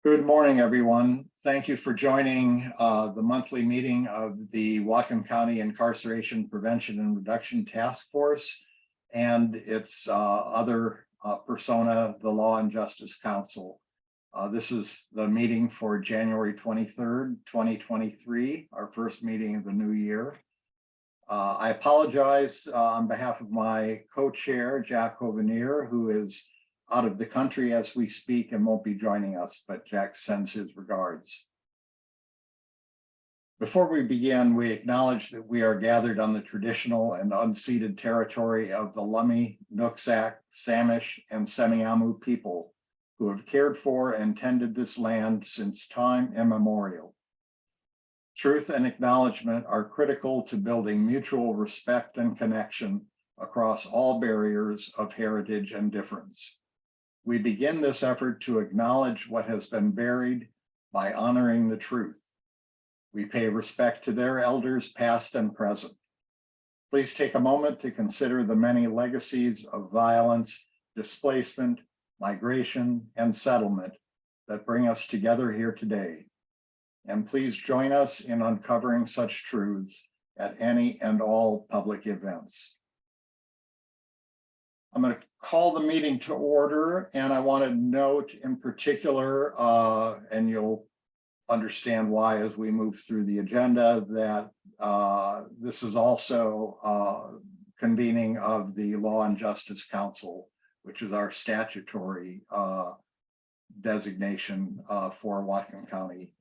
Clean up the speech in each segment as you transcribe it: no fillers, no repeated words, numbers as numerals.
Good morning, everyone. Thank you for joining the monthly meeting of the Whatcom County Incarceration Prevention and Reduction Task Force and its other persona, the Law and Justice Council. This is the meeting for January 23rd, 2023, our first meeting of the new year. I apologize on behalf of my co-chair, Jack Hovenier, who is out of the country as we speak and won't be joining us, but Jack sends his regards. Before we begin, we acknowledge that we are gathered on the traditional and unceded territory of the Lummi, Nooksack, Samish, and Semiahmoo people who have cared for and tended this land since time immemorial. Truth and acknowledgement are critical to building mutual respect and connection across all barriers of heritage and difference. We begin this effort to acknowledge what has been buried by honoring the truth. We pay respect to their elders, past and present. Please take a moment to consider the many legacies of violence, displacement, migration, and settlement that bring us together here today. And please join us in uncovering such truths at any and all public events. I'm going to call the meeting to order, and I want to note in particular, and you'll understand why as we move through the agenda, that this is also convening of the Law and Justice Council, which is our statutory designation for Whatcom County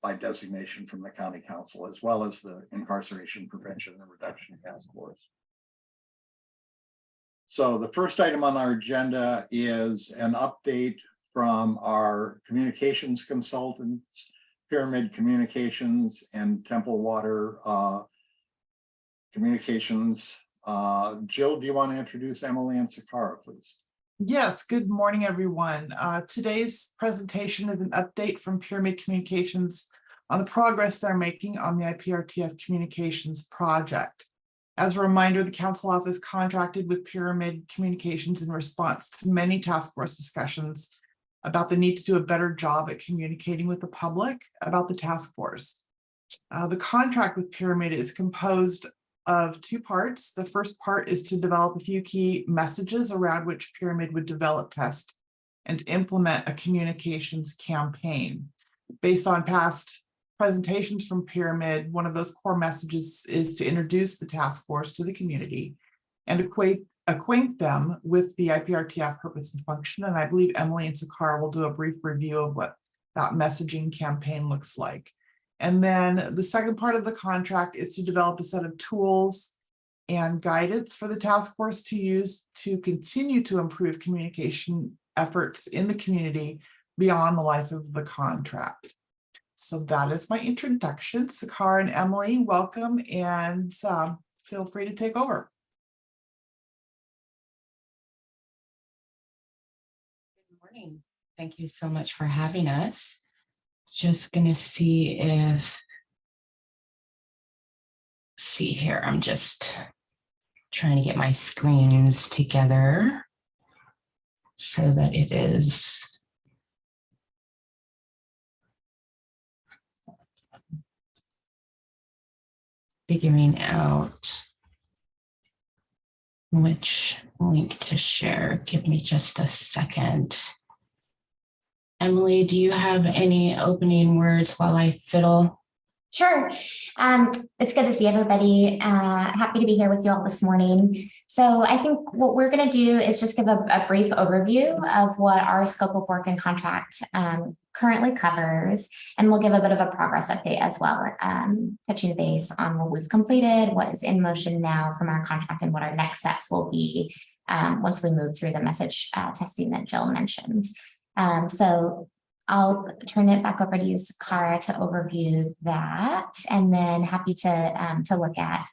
by designation from the County Council, as well as the Incarceration Prevention and Reduction Task Force. So the first item on our agenda is an update from our communications consultants, Pyramid Communications and Temple Water Communications. Jill, do you want to introduce Emily and Sakara, please? Yes, good morning, everyone. Today's presentation is an update from Pyramid Communications on the progress they're making on the IPRTF communications project. As a reminder, the Council Office contracted with Pyramid Communications in response to many task force discussions about the need to do a better job at communicating with the public about the task force. The contract with Pyramid is composed of two parts. The first part is to develop a few key messages around which Pyramid would develop, test, and implement a communications campaign. Based on past presentations from Pyramid, one of those core messages is to introduce the task force to the community and acquaint them with the IPRTF purpose and function. And I believe Emily and Sakara will do a brief review of what that messaging campaign looks like. And then the second part of the contract is to develop a set of tools and guidance for the task force to use to continue to improve communication efforts in the community beyond the life of the contract. So that is my introduction. Sakara and Emily, welcome, and feel free to take over. Good morning. Thank you so much for having us. Just going to see if, here, I'm just trying to get my screens together so that it is figuring out which link to share. Give me just a second. Emily, do you have any opening words while I fiddle? Sure. It's good to see everybody. Happy to be here with you all this morning. So I think what we're going to do is just give a brief overview of what our scope of work and contract currently covers, and we'll give a bit of a progress update as well, touching base on what we've completed, what is in motion now from our contract, and what our next steps will be once we move through the message testing that Jill mentioned. So I'll turn it back over to you, Sakara, to overview that, and then happy to look at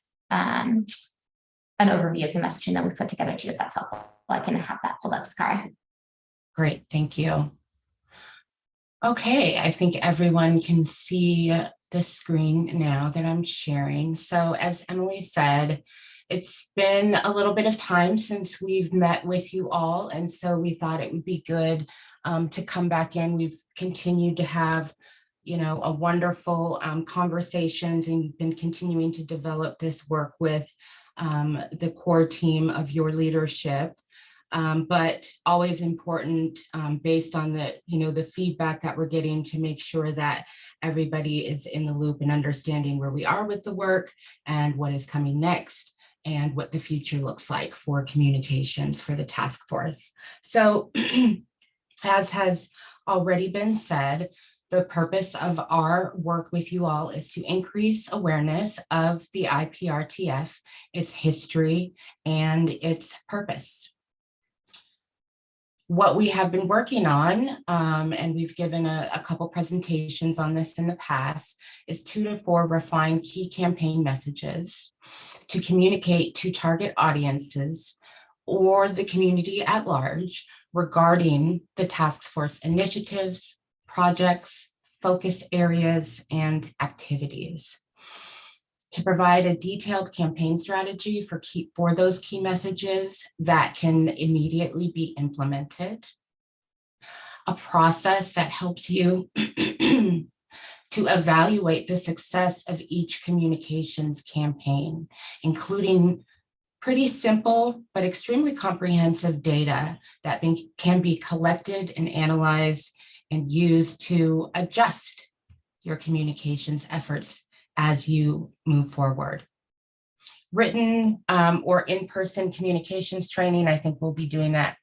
an overview of the messaging that we put together too, if that's helpful. I can have that pulled up, Sakara. Great, thank you. Okay, I think everyone can see the screen now that I'm sharing. So as Emily said, It's been a little bit of time since we've met with you all, and so we thought it would be good to come back in. We've continued to have, a wonderful conversations, and you've been continuing to develop this work with the core team of your leadership. But always important based on the feedback that we're getting, to make sure that everybody is in the loop and understanding where we are with the work and what is coming next and what the future looks like for communications for the task force. So as has already been said, the purpose of our work with you all is to increase awareness of the IPRTF, its history, and its purpose. What we have been working on, and we've given a couple presentations on this in the past, is 2 to 4 refined key campaign messages to communicate to target audiences or the community at large regarding the task force initiatives, projects, focus areas, and activities. To provide a detailed campaign strategy for those key messages that can immediately be implemented. A process that helps you to evaluate the success of each communications campaign, including pretty simple but extremely comprehensive data that can be collected and analyzed and used to adjust your communications efforts as you move forward. Written or in-person communications training, I think we'll be doing that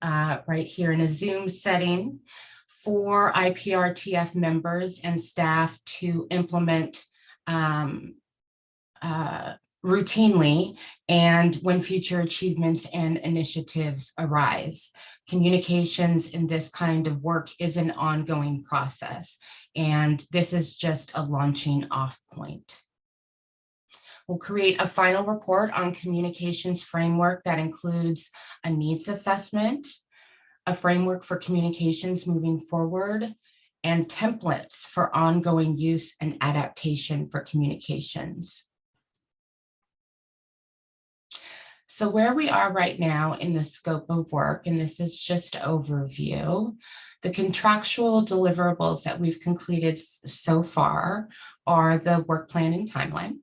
right here in a Zoom setting for IPRTF members and staff to implement routinely and when future achievements and initiatives arise. Communications in this kind of work is an ongoing process, and this is just a launching off point. We'll create a final report on communications framework that includes a needs assessment, a framework for communications moving forward, and templates for ongoing use and adaptation for communications. So where we are right now in the scope of work, and this is just overview, the contractual deliverables that we've concluded so far are the work plan and timeline,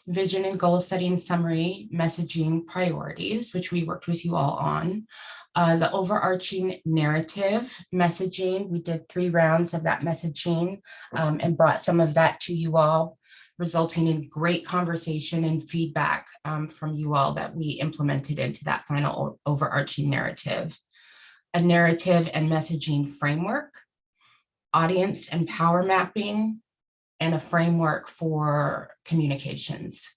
vision and goal setting summary, messaging priorities, which we worked with you all on, the overarching narrative messaging. We did 3 rounds of that messaging and brought some of that to you all, resulting in great conversation and feedback from you all that we implemented into that final overarching narrative. A narrative and messaging framework, audience and power mapping, and a framework for communications.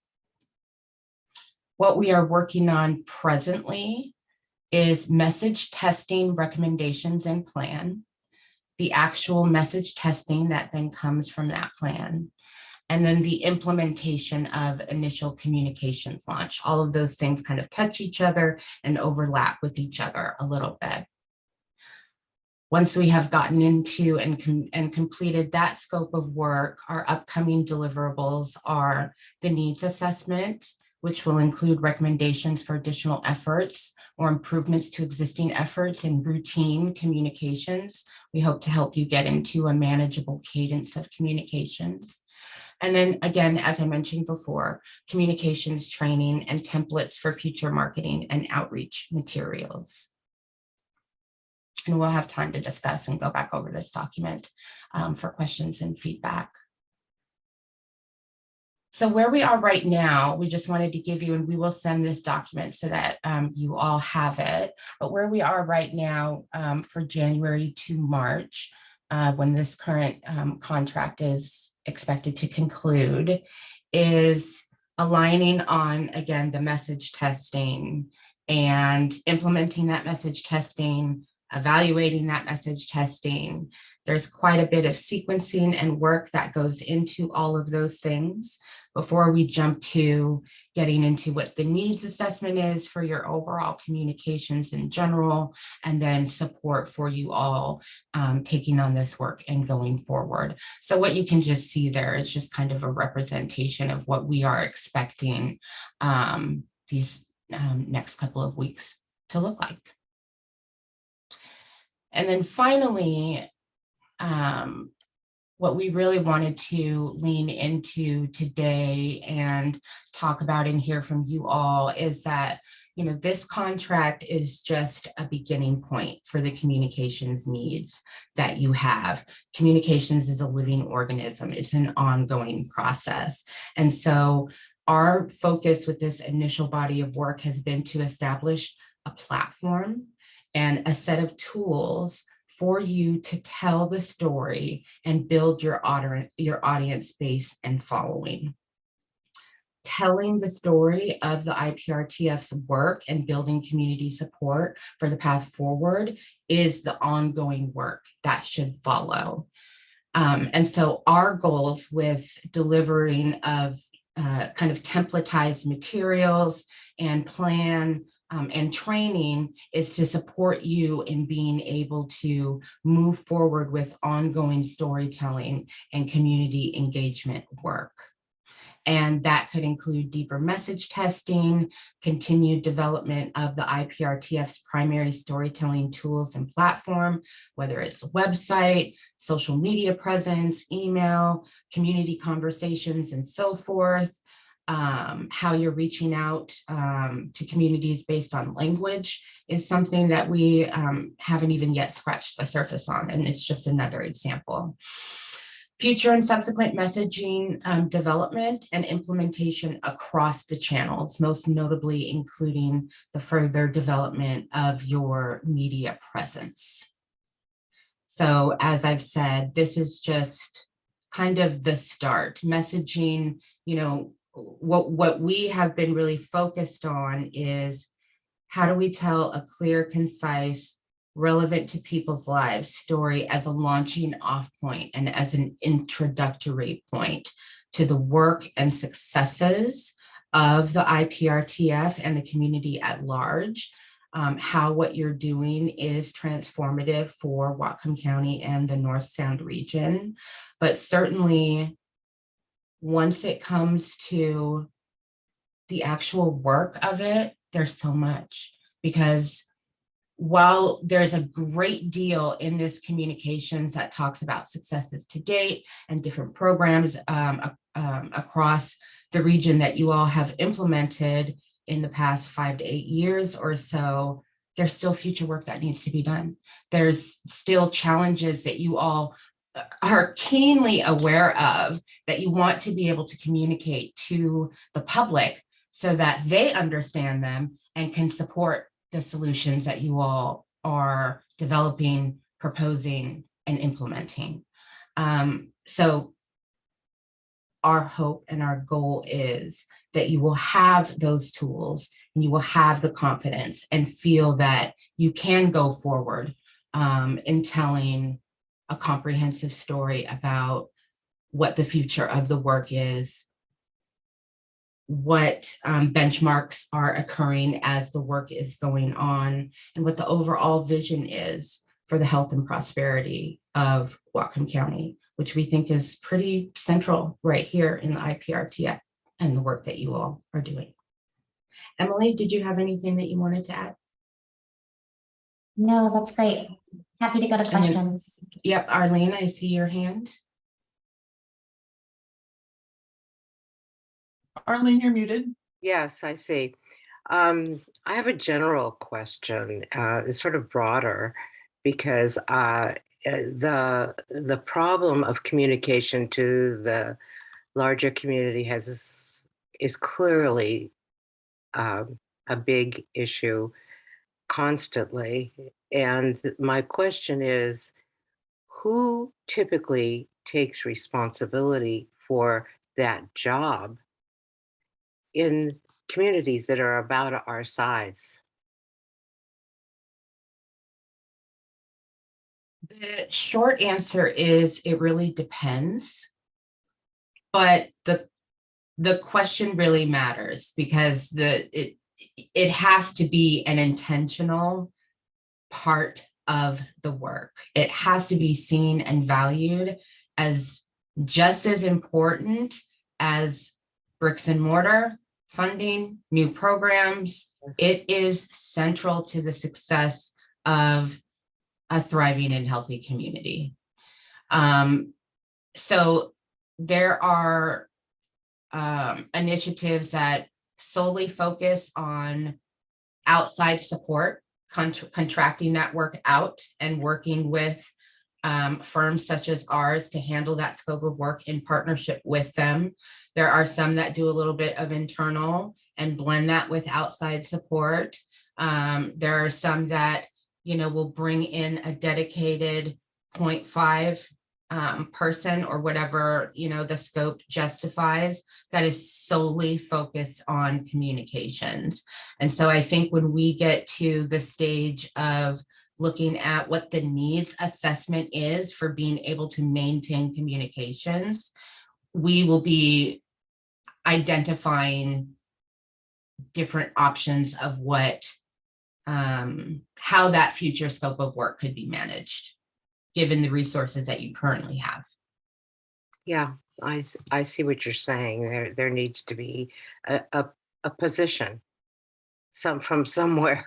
What we are working on presently is message testing recommendations and plan, the actual message testing that then comes from that plan, and then the implementation of initial communications launch. All of those things kind of touch each other and overlap with each other a little bit. Once we have gotten into and completed that scope of work, our upcoming deliverables are the needs assessment, which will include recommendations for additional efforts or improvements to existing efforts in routine communications. We hope to help you get into a manageable cadence of communications. And then again, as I mentioned before, communications training and templates for future marketing and outreach materials. And we'll have time to discuss and go back over this document for questions and feedback. So where we are right now, we just wanted to give you, and we will send this document so that you all have it, but where we are right now for January to March, when this current contract is expected to conclude, is aligning on, again, the message testing and implementing that message testing, evaluating that message testing. There's quite a bit of sequencing and work that goes into all of those things before we jump to getting into what the needs assessment is for your overall communications in general, and then support for you all taking on this work and going forward. So what you can just see there is just kind of a representation of what we are expecting these next couple of weeks to look like. And then finally, what we really wanted to lean into today and talk about and hear from you all is that, you know, this contract is just a beginning point for the communications needs that you have. Communications is a living organism. It's an ongoing process. And so our focus with this initial body of work has been to establish a platform and a set of tools for you to tell the story and build your audience base and following. Telling the story of the IPRTF's work and building community support for the path forward is the ongoing work that should follow. And so our goals with delivering of kind of templatized materials and plan and training is to support you in being able to move forward with ongoing storytelling and community engagement work. And that could include deeper message testing, continued development of the IPRTF's primary storytelling tools and platform, whether it's a website, social media presence, email, community conversations, and so forth. How you're reaching out to communities based on language is something that we haven't even yet scratched the surface on, and it's just another example. Future and subsequent messaging development and implementation across the channels, most notably including the further development of your media presence. So as I've said, this is just kind of the start. Messaging, you know, what we have been really focused on is how do we tell a clear, concise, relevant to people's lives story as a launching off point and as an introductory point to the work and successes of the IPRTF and the community at large, how what you're doing is transformative for Whatcom County and the North Sound region, but certainly once it comes to the actual work of it, there's so much, because while there's a great deal in this communications that talks about successes to date and different programs across the region that you all have implemented in the past 5 to 8 years or so, there's still future work that needs to be done. There's still challenges that you all are keenly aware of that you want to be able to communicate to the public so that they understand them and can support the solutions that you all are developing, proposing, and implementing. So our hope and our goal is that you will have those tools and you will have the confidence and feel that you can go forward in telling a comprehensive story about what the future of the work is, what benchmarks are occurring as the work is going on, and what the overall vision is for the health and prosperity of Whatcom County, which we think is pretty central right here in the IPRTF and the work that you all are doing. Emily, did you have anything that you wanted to add? No, that's great. Happy to go to questions. Yep, Arlene, I see your hand. Arlene, you're muted. Yes, I see. I have a general question. It's sort of broader because the problem of communication to the larger community is clearly a big issue constantly. And my question is, who typically takes responsibility for that job in communities that are about our size? The short answer is it really depends, but the question really matters because it has to be an intentional part of the work. It has to be seen and valued as just as important as bricks and mortar, funding, new programs. It is central to the success of a thriving and healthy community. So there are initiatives that solely focus on outside support, contracting that work out and working with firms such as ours to handle that scope of work in partnership with them. There are some that do a little bit of internal and blend that with outside support. There are some that, will bring in a dedicated 0.5 person or whatever, the scope justifies, that is solely focused on communications. And so I think when we get to the stage of looking at what the needs assessment is for being able to maintain communications, we will be identifying different options of what, how that future scope of work could be managed, given the resources that you currently have. Yeah, I see what you're saying. There needs to be a position from somewhere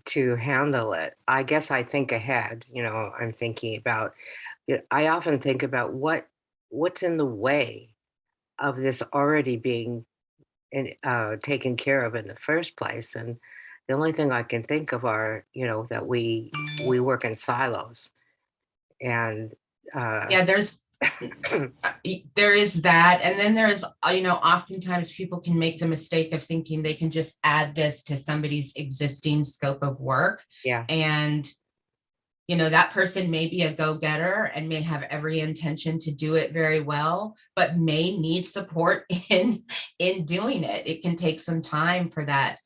to handle it. I guess I think ahead. I'm thinking about. I often think about what's in the way of this already being taken care of in the first place, and the only thing I can think of are that we work in silos, and Yeah, there is that. And then there's, oftentimes people can make the mistake of thinking they can just add this to somebody's existing scope of work. yeah, And, that person may be a go-getter and may have every intention to do it very well, but may need support in doing it. It can take some time for that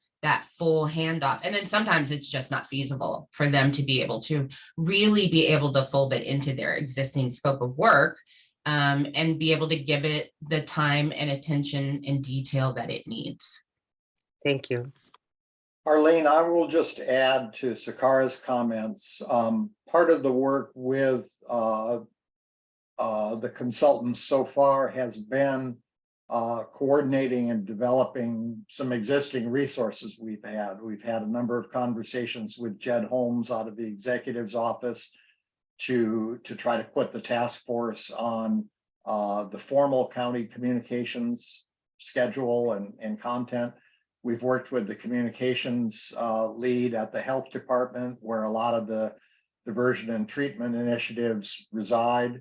full handoff. And then sometimes it's just not feasible for them to be able to really be able to fold it into their existing scope of work, and be able to give it the time and attention and detail that it needs. thank you. Arlene, I will just add to Sakara's comments. Part of the work with the consultants so far has been coordinating and developing some existing resources we've had. We've had a number of conversations with Jed Holmes out of the executive's office to try to put the task force on the formal county communications schedule and content. We've worked with the communications lead at the health department, where a lot of the diversion and treatment initiatives reside.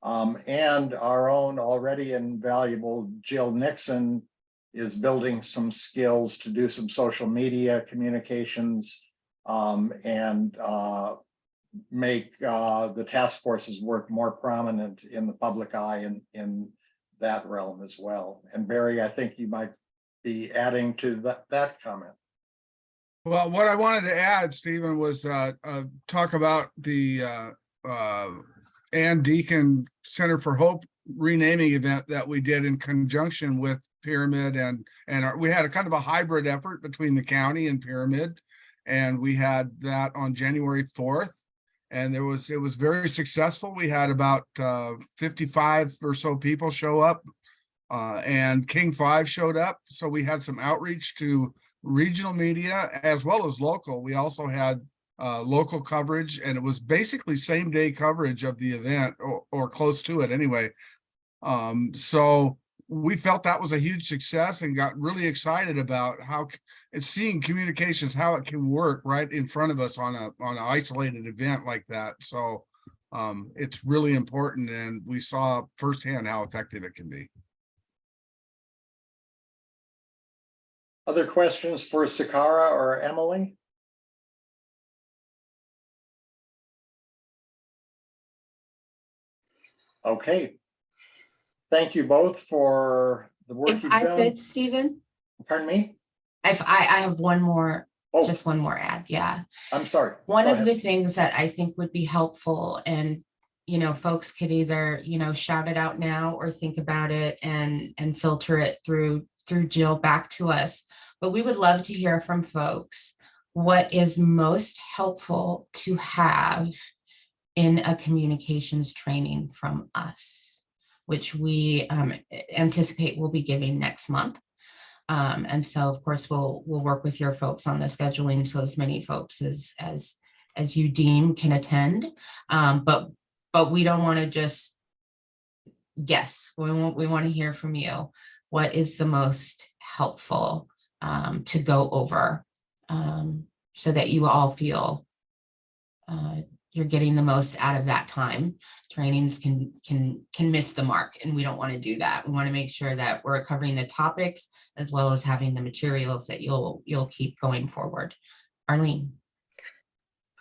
And our own already invaluable Jill Nixon is building some skills to do some social media communications, and make the task force's work more prominent in the public eye in that realm as well. And Barry, I think you might be adding to that comment. Well, what I wanted to add, Stephen, was talk about the Ann Deacon Center for Hope renaming event that we did in conjunction with Pyramid, and we had a kind of a hybrid effort between the county and Pyramid, and we had that on January 4th, and it was very successful. We had about 55 or so people show up, and King 5 showed up, so we had some outreach to regional media as well as local. We also had local coverage, and it was basically same day coverage of the event, or close to it anyway. So we felt that was a huge success and got really excited about how it's seeing communications, how it can work right in front of us on an isolated event like that. So it's really important, and we saw firsthand how effective it can be. Other questions for Sakara or Emily? Okay. Thank you both for the work If you've I done. could, Stephen, Pardon me? if I have one more, Oh, just one more ad. Yeah. I'm sorry. One Go of ahead. the things that I think would be helpful, and folks could either shout it out now or think about it and filter it through Jill back to us, but we would love to hear from folks what is most helpful to have in a communications training from us. which we anticipate we'll be giving next month. And so, of course, we'll work with your folks on the scheduling, so as many folks as you deem can attend. But we don't want to just guess. We want to hear from you. What is the most helpful to go over, so that you all feel you're getting the most out of that time. Trainings can miss the mark, and we don't want to do that. We want to make sure that we're covering the topics as well as having the materials that you'll keep going forward. Arlene.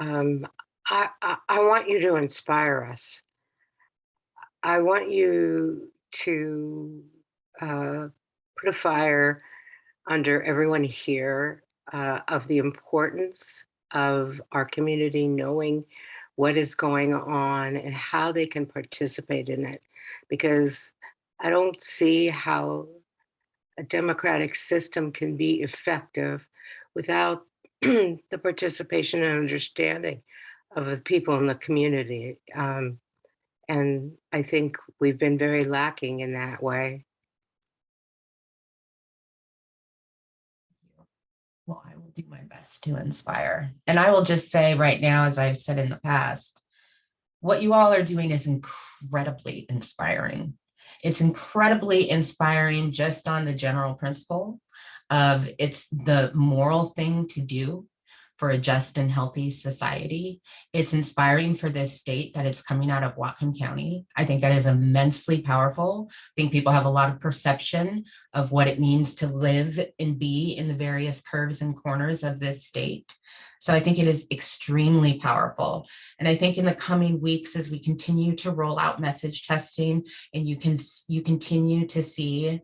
I want you to inspire us. I want you to put a fire under everyone here of the importance of our community knowing what is going on and how they can participate in it. Because I don't see how a democratic system can be effective without the participation and understanding of the people in the community. And I think we've been very lacking in that way. Well, I will do my best to inspire. And I will just say right now, as I've said in the past, what you all are doing is incredibly inspiring. It's incredibly inspiring just on the general principle of it's the moral thing to do for a just and healthy society. It's inspiring for this state that it's coming out of Whatcom County. I think that is immensely powerful. I think people have a lot of perception of what it means to live and be in the various curves and corners of this state. So I think it is extremely powerful. And I think in the coming weeks, as we continue to roll out message testing and you continue to see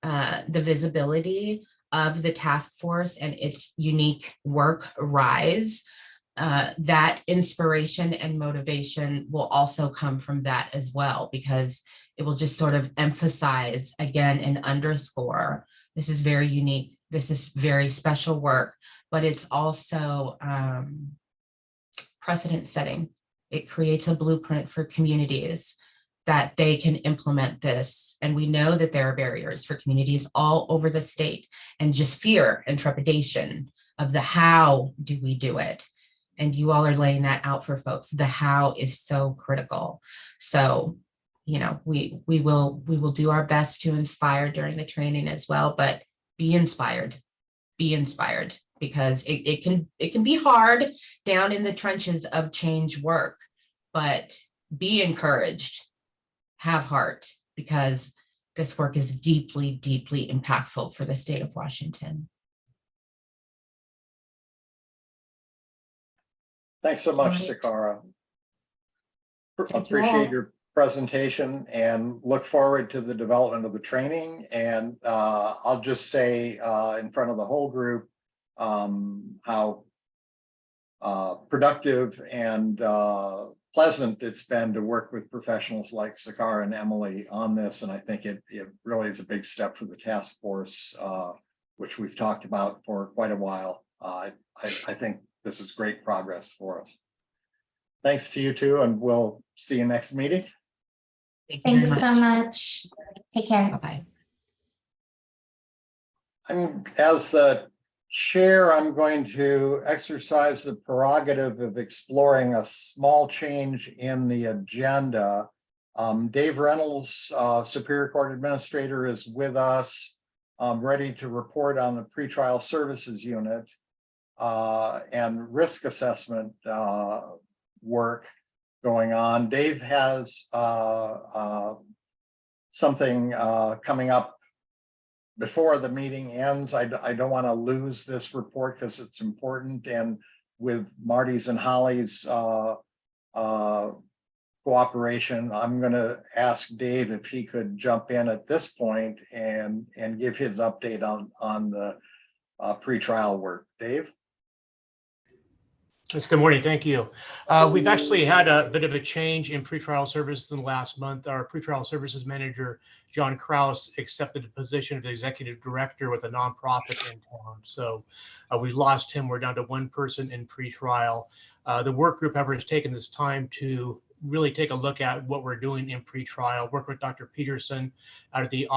the visibility of the task force and its unique work rise, that inspiration and motivation will also come from that as well, because it will just sort of emphasize again and underscore this is very unique, this is very special work, but it's also precedent setting. It creates a blueprint for communities that they can implement this. And we know that there are barriers for communities all over the state, and just fear and trepidation of the how do we do it. And you all are laying that out for folks. The how is so critical. So, you know, we will do our best to inspire during the training as well, but be inspired, because it can be hard down in the trenches of change work, but be encouraged. Have heart, because this work is deeply, deeply impactful for the state of Washington. Thanks so much, All right. Sakara. Thank you Appreciate all. your presentation and look forward to the development of the training. And I'll just say in front of the whole group how productive and pleasant it's been to work with professionals like Sakara and Emily on this. And I think it really is a big step for the task force, which we've talked about for quite a while. I think this is great progress for us. Thanks to you two, and we'll see you next meeting. Thank you very Thanks so much. Take care. Bye-bye. As the chair, I'm going to exercise the prerogative of exploring a small change in the agenda. Dave Reynolds, Superior Court Administrator, is with us, ready to report on the Pretrial Services Unit and risk assessment work going on. Dave has something coming up before the meeting ends. I don't want to lose this report because it's important, and with Marty's and Holly's cooperation, I'm going to ask Dave if he could jump in at this point and give his update on the pretrial work. Dave? Yes, good morning. Thank you. We've actually had a bit of a change in pretrial services in the last month. Our pretrial services manager, John Krause, accepted the position of executive director with a nonprofit in town. So we lost him. We're down to one person in pretrial. The work group, however, has taken this time to really take a look at what we're doing in pretrial, work with Dr. Peterson out of the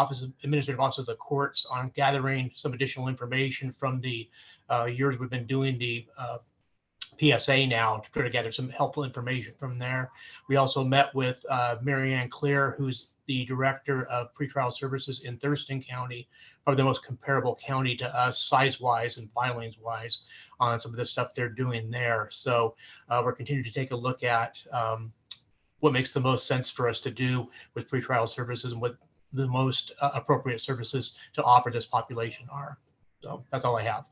Administrative Office of the Courts on gathering some additional information from the years we've been doing the PSA now to try to gather some helpful information from there. We also met with Marianne Clear, who's the Director of Pretrial Services in Thurston County, probably the most comparable county to us size-wise and filings-wise on some of the stuff they're doing there. So we're continuing to take a look at what makes the most sense for us to do with pretrial services and what the most appropriate services to offer this population are. So that's all I have.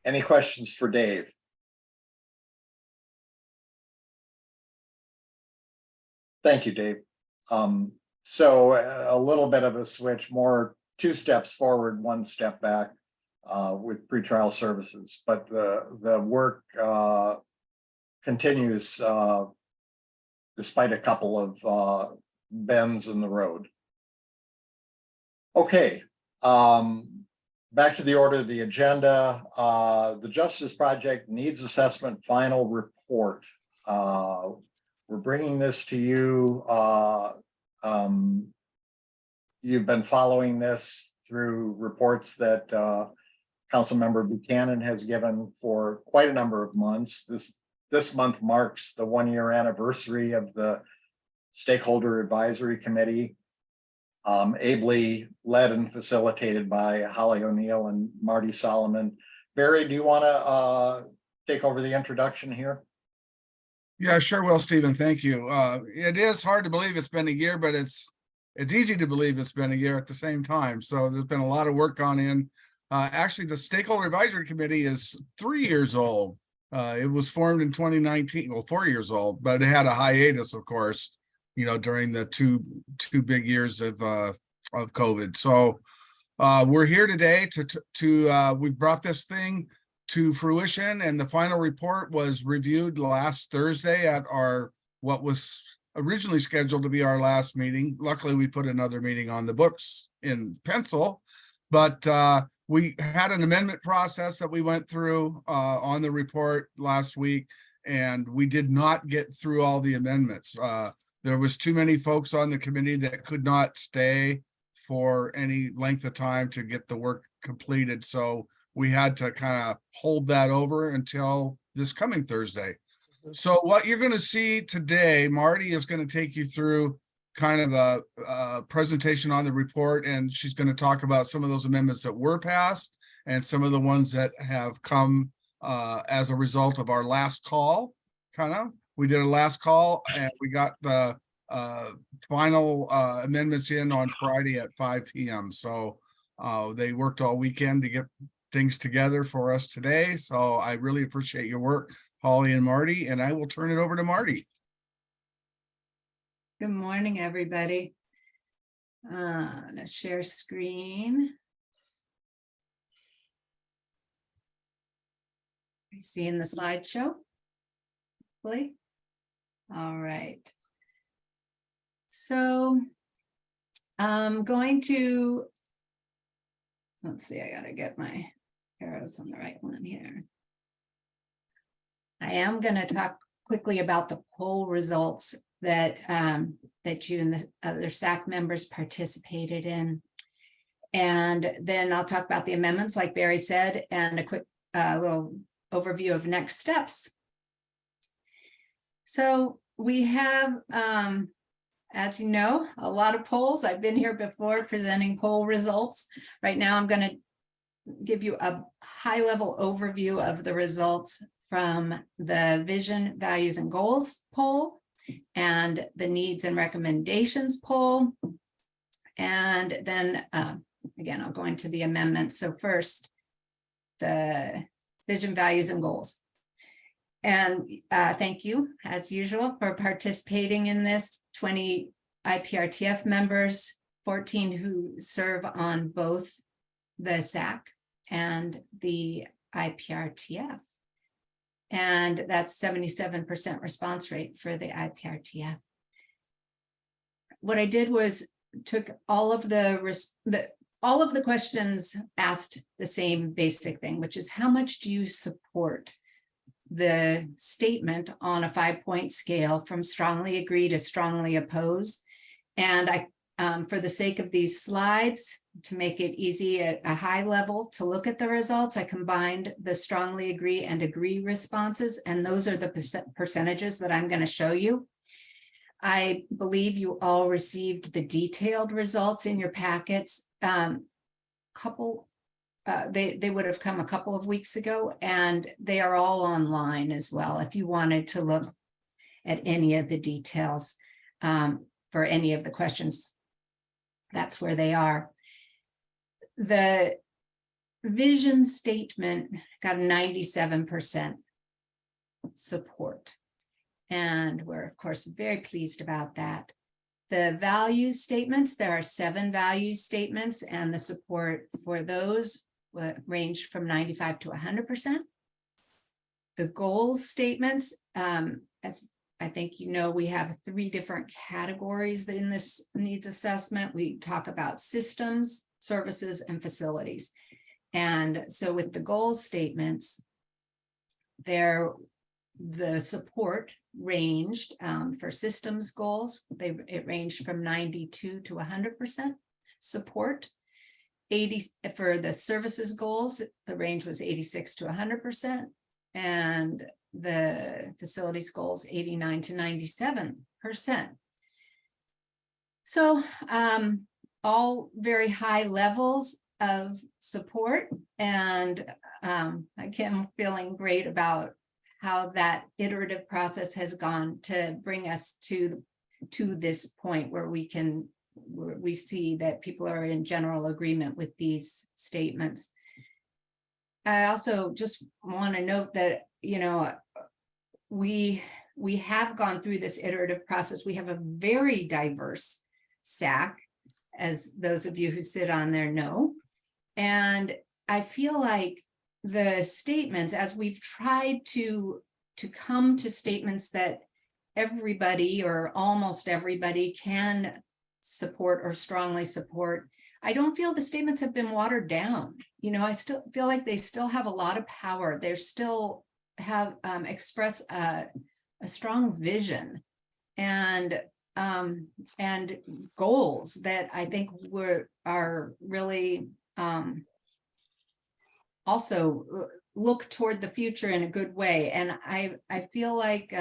Any questions for Dave? Thank you, Dave. So a little bit of a switch, more 2 steps forward, 1 step back with pretrial services, but the work continues despite a couple of bends in the road. Okay. Back to the order of the agenda. The Justice Project Needs Assessment Final Report. We're bringing this to you. You've been following this through reports that Councilmember Buchanan has given for quite a number of months. This month marks the 1-year anniversary of the Stakeholder Advisory Committee, ably led and facilitated by Holly O'Neill and Marty Solomon. Barry, do you want to take over the introduction here? Yeah, sure will, Stephen. Thank you. It is hard to believe it's been a year, but it's easy to believe it's been a year at the same time. So there's been a lot of work gone in. Actually, the Stakeholder Advisory Committee is 3 years old. It was formed in 2019, well, 4 years old, but it had a hiatus, of course, during the two big years of COVID. So we're here today to we brought this thing to fruition, and the final report was reviewed last Thursday at what was originally scheduled to be our last meeting. Luckily, we put another meeting on the books in pencil, but we had an amendment process that we went through on the report last week, and we did not get through all the amendments. There was too many folks on the committee that could not stay for any length of time to get the work completed. So we had to kind of hold that over until this coming Thursday. So what you're going to see today, Marty is going to take you through kind of a presentation on the report, and she's going to talk about some of those amendments that were passed and some of the ones that have come as a result of our last call. We did a last call and we got the final amendments in on Friday at 5 p.m. So they worked all weekend to get things together for us today. So I really appreciate your work, Holly and Marty, and I will turn it over to Marty. Good morning, everybody. Let's share screen. Are you seeing the slideshow? Hopefully. All right. So I'm going to, let's see, I gotta get my arrows on the right one here. I am going to talk quickly about the poll results that that you and the other SAC members participated in. And then I'll talk about the amendments, like Barry said, and a quick little overview of next steps. So we have, as you know, a lot of polls. I've been here before presenting poll results. Right now, I'm going to give you a high-level overview of the results from the Vision, Values, and Goals poll and the Needs and Recommendations poll. And then, again, I'll go into the amendments. So first, the Vision, Values, and Goals. And thank you, as usual, for participating in this. 20 IPRTF members, 14 who serve on both the SAC and the IPRTF. And that's 77% response rate for the IPRTF. What I did was took all of the questions asked the same basic thing, which is how much do you support the statement on a 5-point scale from strongly agree to strongly oppose. And for the sake of these slides, to make it easy at a high level to look at the results, I combined the strongly agree and agree responses, and those are the percentages that I'm going to show you. I believe you all received the detailed results in your packets. They would have come a couple of weeks ago, and they are all online as well if you wanted to look at any of the details for any of the questions. That's where they are. The vision statement got 97% support, and we're of course very pleased about that. The values statements, there are 7 values statements, and the support for those ranged from 95 to 100%. The goals statements, as I think you know, we have 3 different categories in this needs assessment. We talk about systems, services, and facilities. And so with the goals statements, the support ranged for systems goals. It ranged from 92 to 100% support. 80 for the services goals, the range was 86 to 100%, and the facilities goals 89 to 97%. So all very high levels of support, and again, I'm feeling great about how that iterative process has gone to bring us to this point where we see that people are in general agreement with these statements. I also just want to note that, you know, we have gone through this iterative process. We have a very diverse SAC, as those of you who sit on there know. And I feel like the statements, as we've tried to come to statements that everybody or almost everybody can support or strongly support, I don't feel the statements have been watered down. You know, I still feel like they still have a lot of power. They still have express a strong vision and goals that I think are really also look toward the future in a good way. And I feel like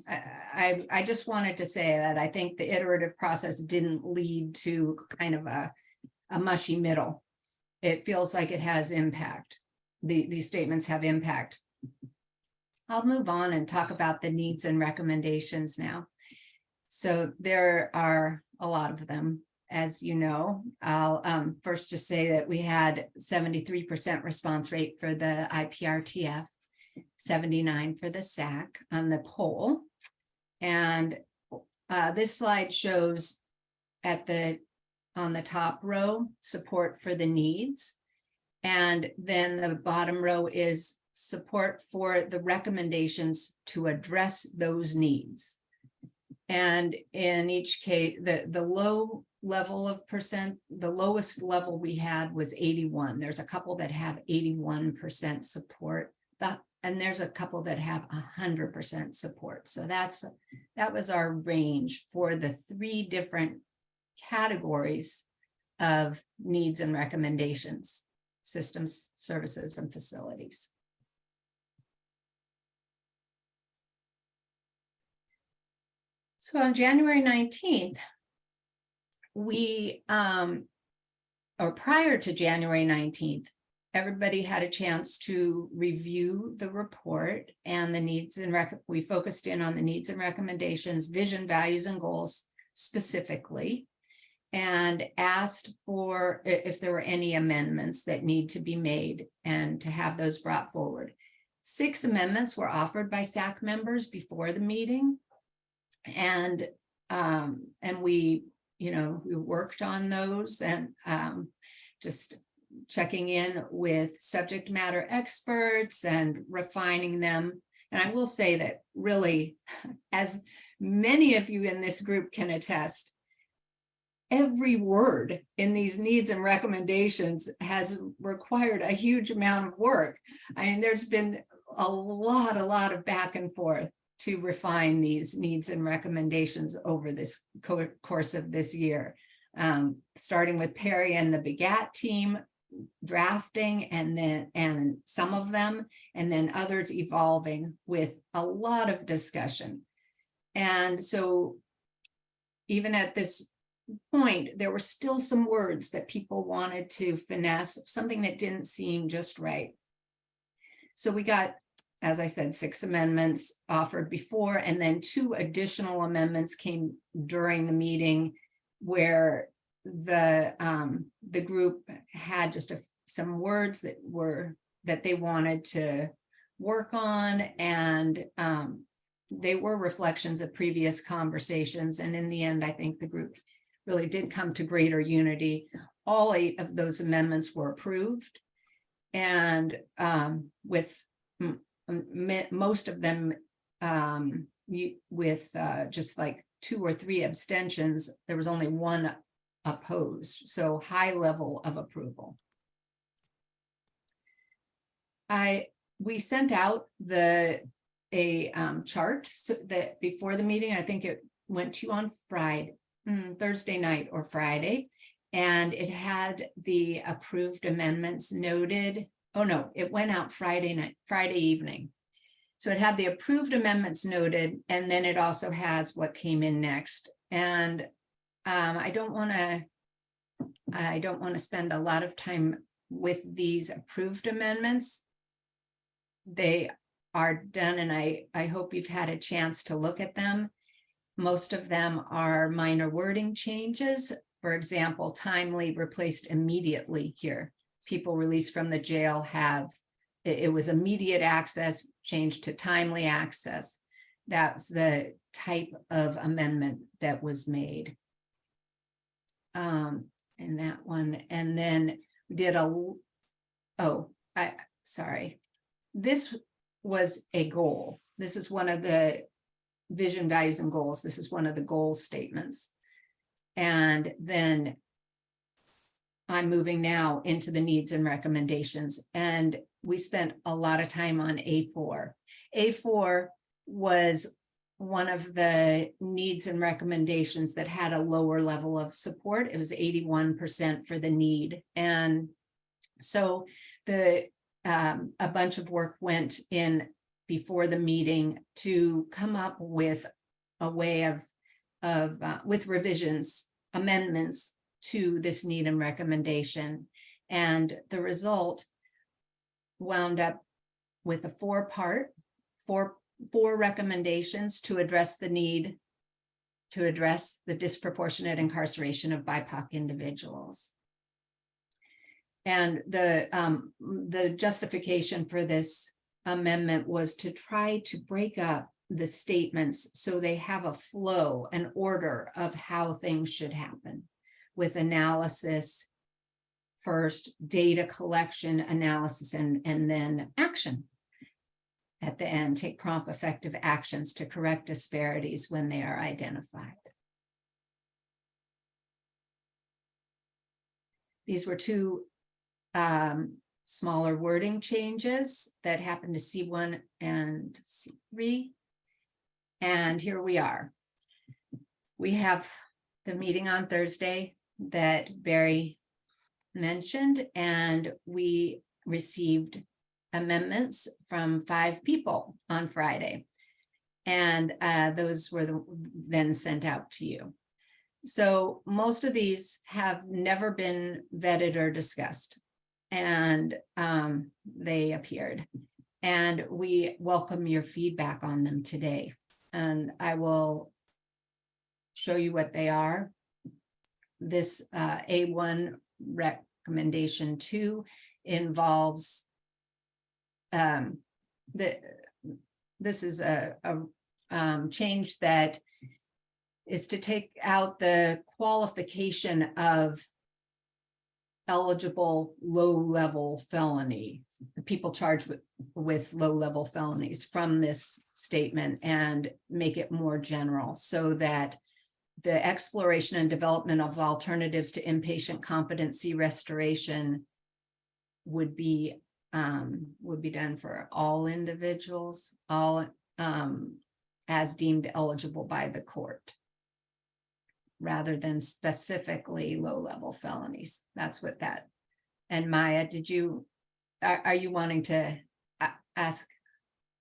I just wanted to say that I think the iterative process didn't lead to kind of a mushy middle. It feels like it has impact. These statements have impact. I'll move on and talk about the needs and recommendations now. So there are a lot of them, as you know. I'll first just say that we had 73% response rate for the IPRTF, 79 for the SAC on the poll. And this slide shows on the top row, support for the needs. And then the bottom row is support for the recommendations to address those needs. And in each case, the low level of percent, the lowest level we had was 81. There's a couple that have 81% support, and there's a couple that have 100% support. So that was our range for the 3 different categories of needs and recommendations: systems, services, and facilities. So on January 19th, or prior to January 19th, everybody had a chance to review the report and the needs and we focused in on the needs and recommendations, vision, values, and goals specifically, and asked for if there were any amendments that need to be made and to have those brought forward. 6 amendments were offered by SAC members before the meeting. And we worked on those and just checking in with subject matter experts and refining them. And I will say that really, as many of you in this group can attest, every word in these needs and recommendations has required a huge amount of work. I mean, there's been a lot of back and forth to refine these needs and recommendations over this course of this year. Starting with Perry and the BEGAT team drafting, and some of them, and then others evolving with a lot of discussion. And so even at this point, there were still some words that people wanted to finesse, something that didn't seem just right. So we got, as I said, 6 amendments offered before, and then 2 additional amendments came during the meeting where the group had just some words that they wanted to work on, and they were reflections of previous conversations. And in the end, I think the group really did come to greater unity. All 8 of those amendments were approved, and with most of them with just like 2 or 3 abstentions. There was only 1 opposed, so high level of approval. We sent out a chart so that before the meeting, I think it went to you on Thursday night or Friday, and it had the approved amendments noted. Oh no, it went out Friday evening. So it had the approved amendments noted, and then it also has what came in next. And I don't want to spend a lot of time with these approved amendments. They are done, and I hope you've had a chance to look at them. Most of them are minor wording changes. For example, timely replaced immediately here. People released from the jail it was immediate access changed to timely access. That's the type of amendment that was made in that one. And then we did this was a goal. This is one of the vision, values, and goals. This is one of the goal statements. And then I'm moving now into the needs and recommendations. And we spent a lot of time on A4. A4 was one of the needs and recommendations that had a lower level of support. It was 81% for the need. And so a bunch of work went in before the meeting to come up with a way with revisions, amendments to this need and recommendation. And the result wound up with a 4-part, four recommendations to address the need to address the disproportionate incarceration of BIPOC individuals. And the justification for this amendment was to try to break up the statements so they have a flow, an order of how things should happen, with analysis first, data collection, analysis, and then action. At the end, take prompt, effective actions to correct disparities when they are identified. These were 2 smaller wording changes that happened to C1 and C3. And here we are. We have the meeting on Thursday that Barry mentioned, and we received amendments from 5 people on Friday. And those were then sent out to you. So most of these have never been vetted or discussed, and they appeared. And we welcome your feedback on them today. And I will show you what they are. This A1 recommendation 2 involves this is a change that is to take out the qualification of eligible low-level felony, people charged with low-level felonies, from this statement and make it more general, so that the exploration and development of alternatives to inpatient competency restoration would be would be done for all individuals, all as deemed eligible by the court, rather than specifically low-level felonies. That's what that. And Maya, are you wanting to ask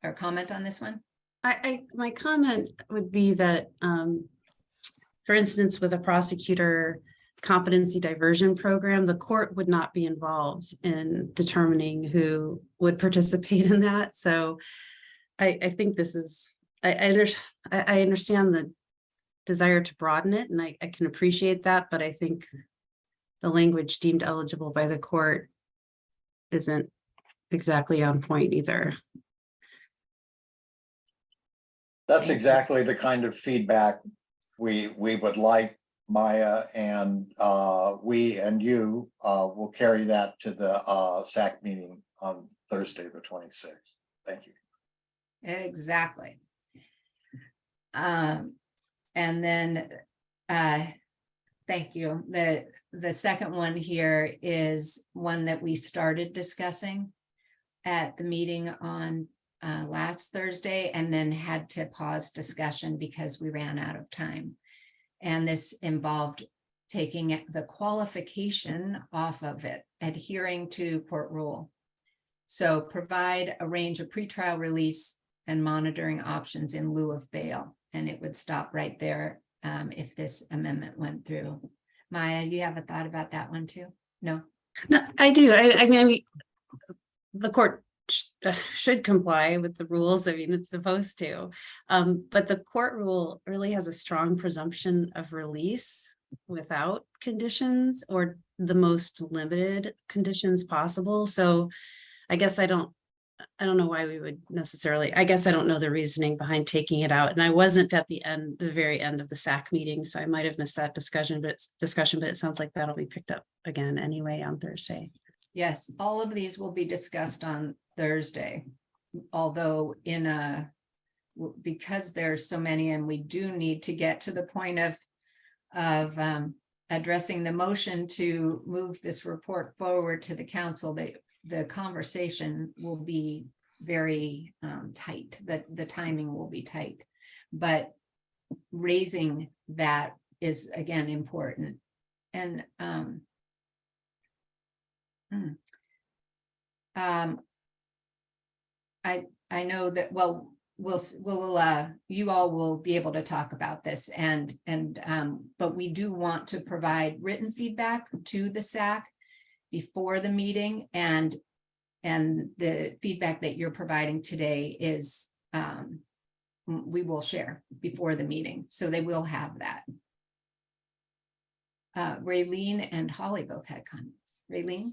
or comment on this one? My comment would be that, for instance, with a prosecutor competency diversion program, the court would not be involved in determining who would participate in that. So I think this is, I understand the desire to broaden it, and I can appreciate that, but I think the language deemed eligible by the court isn't exactly on point either. That's exactly the kind of feedback we would like, Maya, and we and you will carry that to the SAC meeting on Thursday, the 26th. Thank you. Exactly. And then, thank you. The second one here is one that we started discussing at the meeting on last Thursday, and then had to pause discussion because we ran out of time. And this involved taking the qualification off of it, adhering to court rule. So provide a range of pretrial release and monitoring options in lieu of bail. And it would stop right there if this amendment went through. Maya, you have a thought about that one too? No? No, I do. I mean, the court should comply with the rules. I mean, it's supposed to, but the court rule really has a strong presumption of release without conditions, or the most limited conditions possible. So I guess I don't know why we would necessarily, I guess I don't know the reasoning behind taking it out. And I wasn't at the very end of the SAC meeting, so I might have missed that discussion, but it sounds like that'll be picked up again anyway on Thursday. Yes, all of these will be discussed on Thursday, although because there's so many, and we do need to get to the point of addressing the motion to move this report forward to the council, that the conversation will be very tight, that the timing will be tight, but raising that is again important. And I know that, well, you all will be able to talk about this, but we do want to provide written feedback to the SAC before the meeting, and the feedback that you're providing today is we will share before the meeting, so they will have that. Raylene and Holly both had comments. Raylene?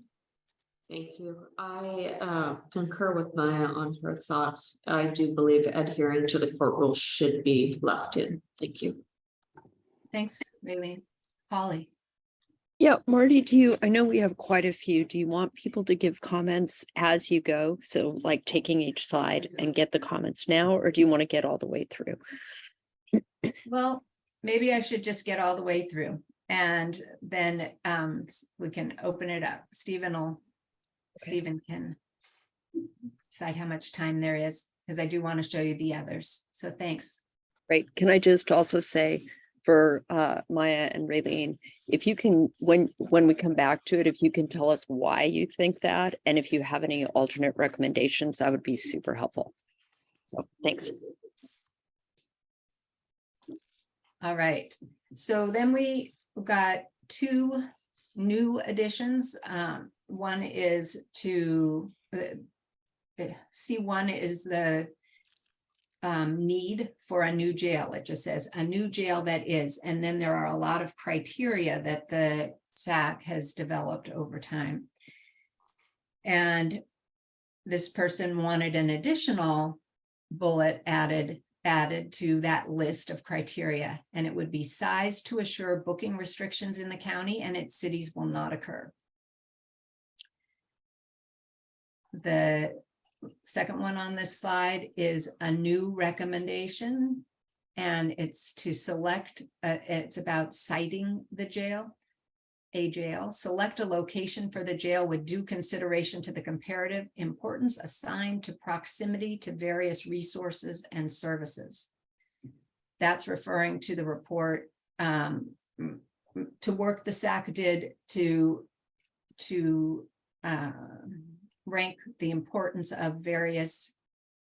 Thank you. I concur with Maya on her thoughts. I do believe adhering to the court rule should be left in. Thank you. Thanks, Raylene. Holly? Yeah, Marty, I know we have quite a few. Do you want people to give comments as you go? So like taking each slide and get the comments now, or do you want to get all the way through? Well, maybe I should just get all the way through, and then we can open it up. Stephen can decide how much time there is, because I do want to show you the others. So thanks. Right. Can I just also say for Maya and Raylene, if you can, when we come back to it, if you can tell us why you think that, and if you have any alternate recommendations, that would be super helpful. So thanks. All right. So then we got two new additions. One is to C1 is the need for a new jail. It just says a new jail that is, and then there are a lot of criteria that the SAC has developed over time. And this person wanted an additional bullet added to that list of criteria, and it would be size to assure booking restrictions in the county and its cities will not occur. The second one on this slide is a new recommendation, and it's to select, it's about citing the jail. a jail, select a location for the jail with due consideration to the comparative importance assigned to proximity to various resources and services. That's referring to the report, to work the SAC did to rank the importance of various,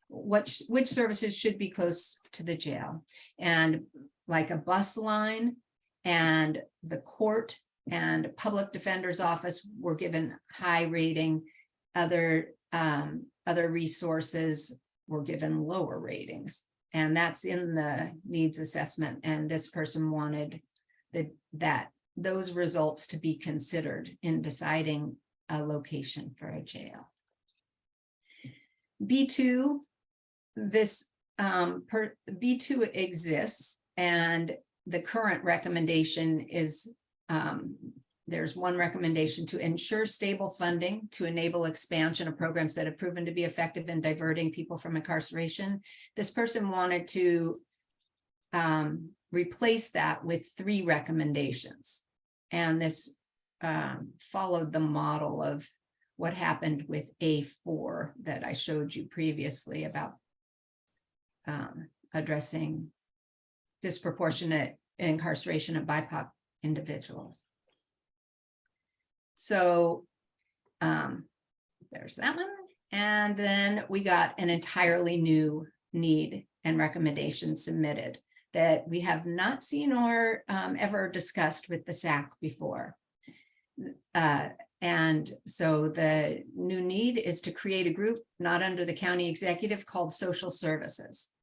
which services should be close to the jail. And like a bus line and the court and public defender's office were given high rating. Other resources were given lower ratings. And that's in the needs assessment. And this person wanted those results to be considered in deciding a location for a jail. B2, this B2 exists, and the current recommendation is there's one recommendation to ensure stable funding to enable expansion of programs that have proven to be effective in diverting people from incarceration. This person wanted to replace that with 3 recommendations. And this followed the model of what happened with A4 that I showed you previously about addressing disproportionate incarceration of BIPOC individuals. So there's that one. And then we got an entirely new need and recommendation submitted that we have not seen or ever discussed with the SAC before. And so the new need is to create a group not under the county executive called social services.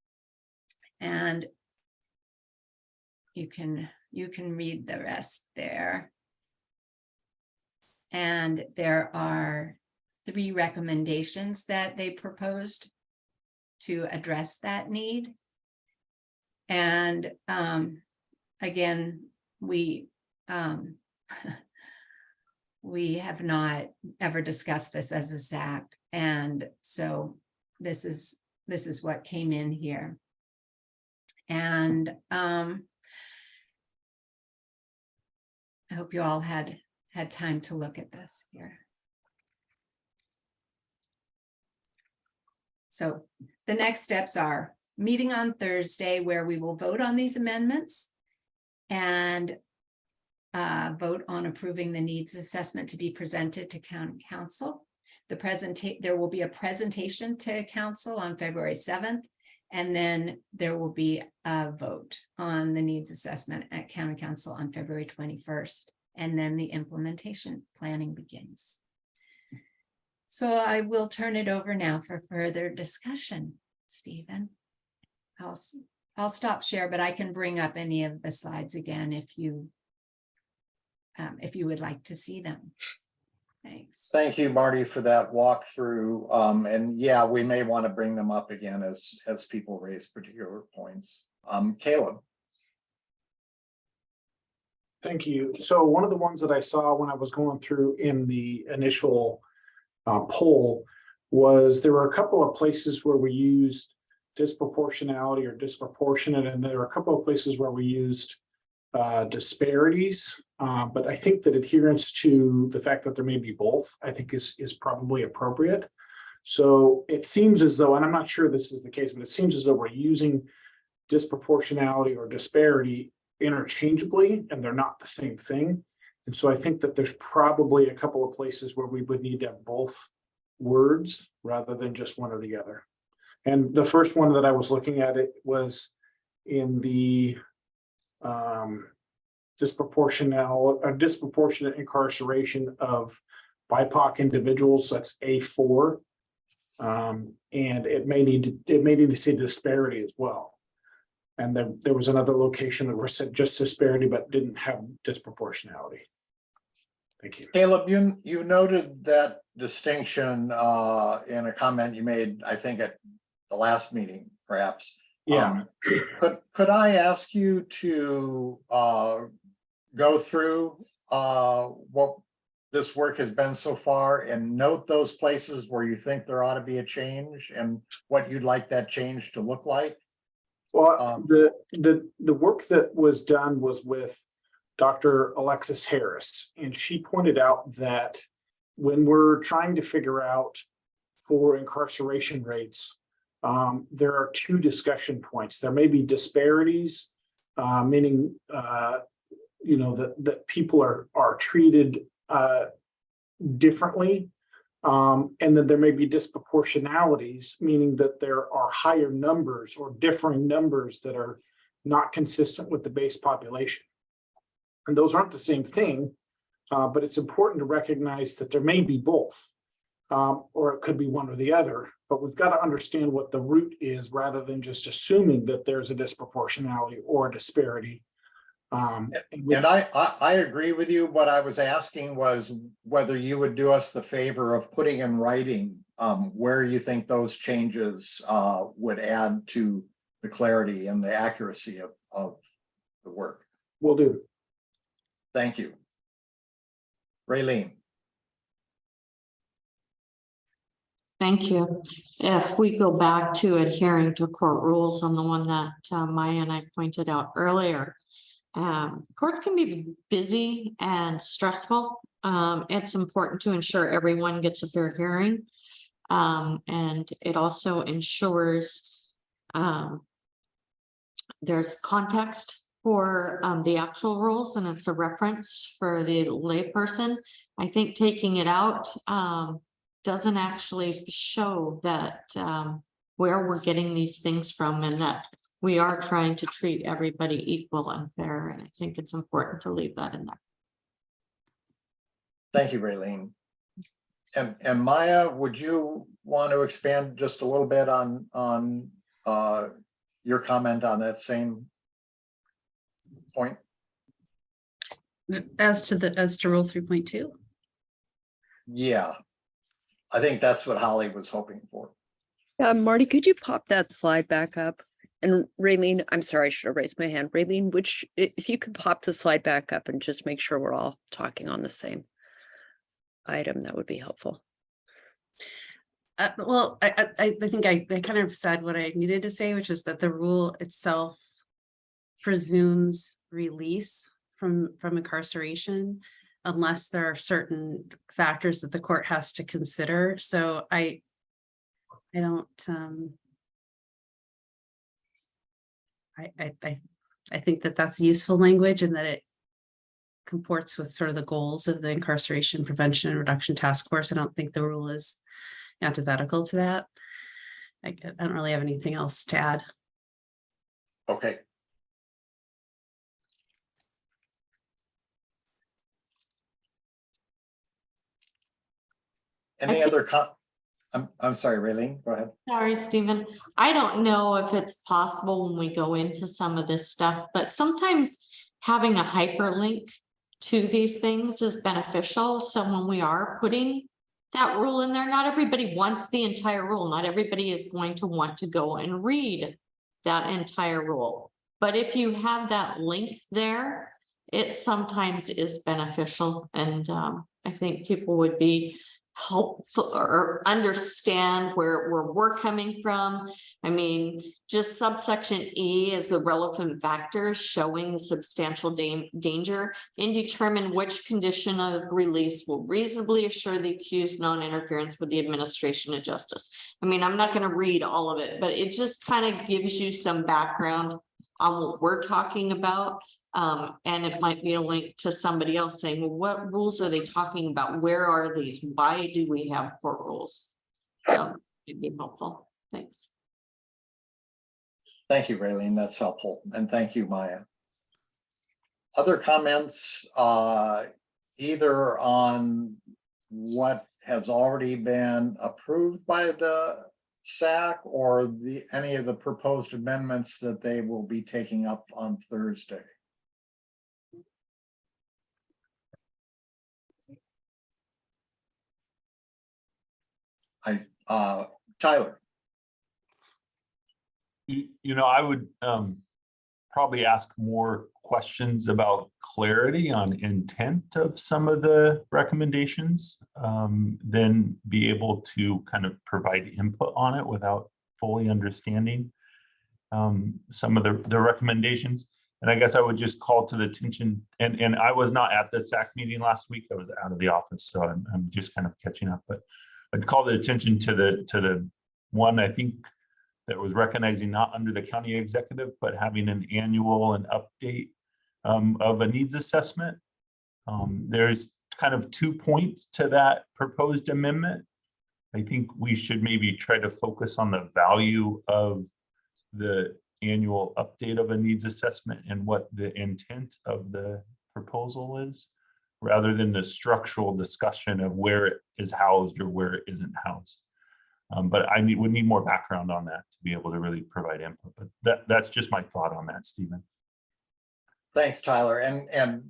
And you can read the rest there. And there are 3 recommendations that they proposed to address that need. And again, we have not ever discussed this as a SAC, and so this is what came in here. And I hope you all had time to look at this here. So the next steps are meeting on Thursday, where we will vote on these amendments and vote on approving the needs assessment to be presented to county council. There will be a presentation to council on February 7th, and then there will be a vote on the needs assessment at county council on February 21st. And then the implementation planning begins. So I will turn it over now for further discussion, Stephen. I'll stop share, but I can bring up any of the slides again if you would like to see them. Thanks. Thank you, Marty, for that walkthrough. And yeah, we may want to bring them up again as people raise particular points. Caleb. Thank you. So one of the ones that I saw when I was going through in the initial poll was there were a couple of places where we used disproportionality or disproportionate, and there were a couple of places where we used disparities. But I think that adherence to the fact that there may be both, I think is probably appropriate. So it seems as though, and I'm not sure this is the case, but it seems as though we're using disproportionality or disparity interchangeably, and they're not the same thing. And so I think that there's probably a couple of places where we would need to have both words rather than just one or the other. And the first one that I was looking at, it was in the disproportionate incarceration of BIPOC individuals. That's A4, and it may need to say disparity as well. And then there was another location that was said just disparity, but didn't have disproportionality. Thank you. Caleb, you noted that distinction in a comment you made, I think, at the last meeting, perhaps. Yeah. Could I ask you to go through what this work has been so far and note those places where you think there ought to be a change and what you'd like that change to look like? Well, the work that was done was with Dr. Alexis Harris, and she pointed out that when we're trying to figure out for incarceration rates, there are two discussion points. There may be disparities, meaning that people are treated differently, and then there may be disproportionalities, meaning that there are higher numbers or differing numbers that are not consistent with the base population. And those aren't the same thing, but it's important to recognize that there may be both, or it could be one or the other, but we've got to understand what the root is rather than just assuming that there's a disproportionality or a disparity. And I agree with you. What I was asking was whether you would do us the favor of putting in writing where you think those changes would add to the clarity and the accuracy of the work. Will do. Thank you. Raylene. Thank you. If we go back to adhering to court rules on the one that Maya and I pointed out earlier, courts can be busy and stressful. It's important to ensure everyone gets a fair hearing. And it also ensures there's context for the actual rules, and it's a reference for the layperson. I think taking it out doesn't actually show that where we're getting these things from, and that we are trying to treat everybody equal and fair. And I think it's important to leave that in there. Thank you, Raylene. And Maya, would you want to expand just a little bit on your comment on that same point? As to rule 3.2? Yeah, I think that's what Holly was hoping for. Marty, could you pop that slide back up? And Raylene, I'm sorry, I should have raised my hand. Raylene, if you could pop the slide back up and just make sure we're all talking on the same item, that would be helpful. Well, I think I kind of said what I needed to say, which is that the rule itself presumes release from incarceration unless there are certain factors that the court has to consider. So I don't I think that that's useful language, and that it comports with sort of the goals of the Incarceration Prevention and Reduction Task Force. I don't think the rule is antithetical to that. I don't really have anything else to add. Okay. Any other I'm sorry, Raylene, go ahead. Sorry, Stephen. I don't know if it's possible when we go into some of this stuff, but sometimes having a hyperlink to these things is beneficial. So when we are putting that rule in there, not everybody wants the entire rule. Not everybody is going to want to go and read that entire rule. But if you have that link there, it sometimes is beneficial. And I think people would be helpful or understand where we're coming from. I mean, just subsection E is the relevant factors showing substantial danger, and determine which condition of release will reasonably assure the accused non-interference with the administration of justice. I mean, I'm not going to read all of it, but it just kind of gives you some background on what we're talking about. And it might be a link to somebody else saying, well, what rules are they talking about? Where are these? Why do we have court rules? It'd be helpful. Thanks. Thank you, Raylene. That's helpful. And thank you, Maya. Other comments, either on what has already been approved by the SAC or any of the proposed amendments that they will be taking up on Thursday? Tyler. I would probably ask more questions about clarity on intent of some of the recommendations, then be able to kind of provide input on it without fully understanding some of the recommendations. And I guess I would just call to the attention, and I was not at the SAC meeting last week. I was out of the office, so I'm just kind of catching up. But I'd call the attention to the one, I think, that was recognizing not under the county executive, but having an annual and update of a needs assessment. There's kind of 2 points to that proposed amendment. I think we should maybe try to focus on the value of the annual update of a needs assessment and what the intent of the proposal is, rather than the structural discussion of where it is housed or where it isn't housed. But would need more background on that to be able to really provide input. But that's just my thought on that, Stephen. Thanks, Tyler. And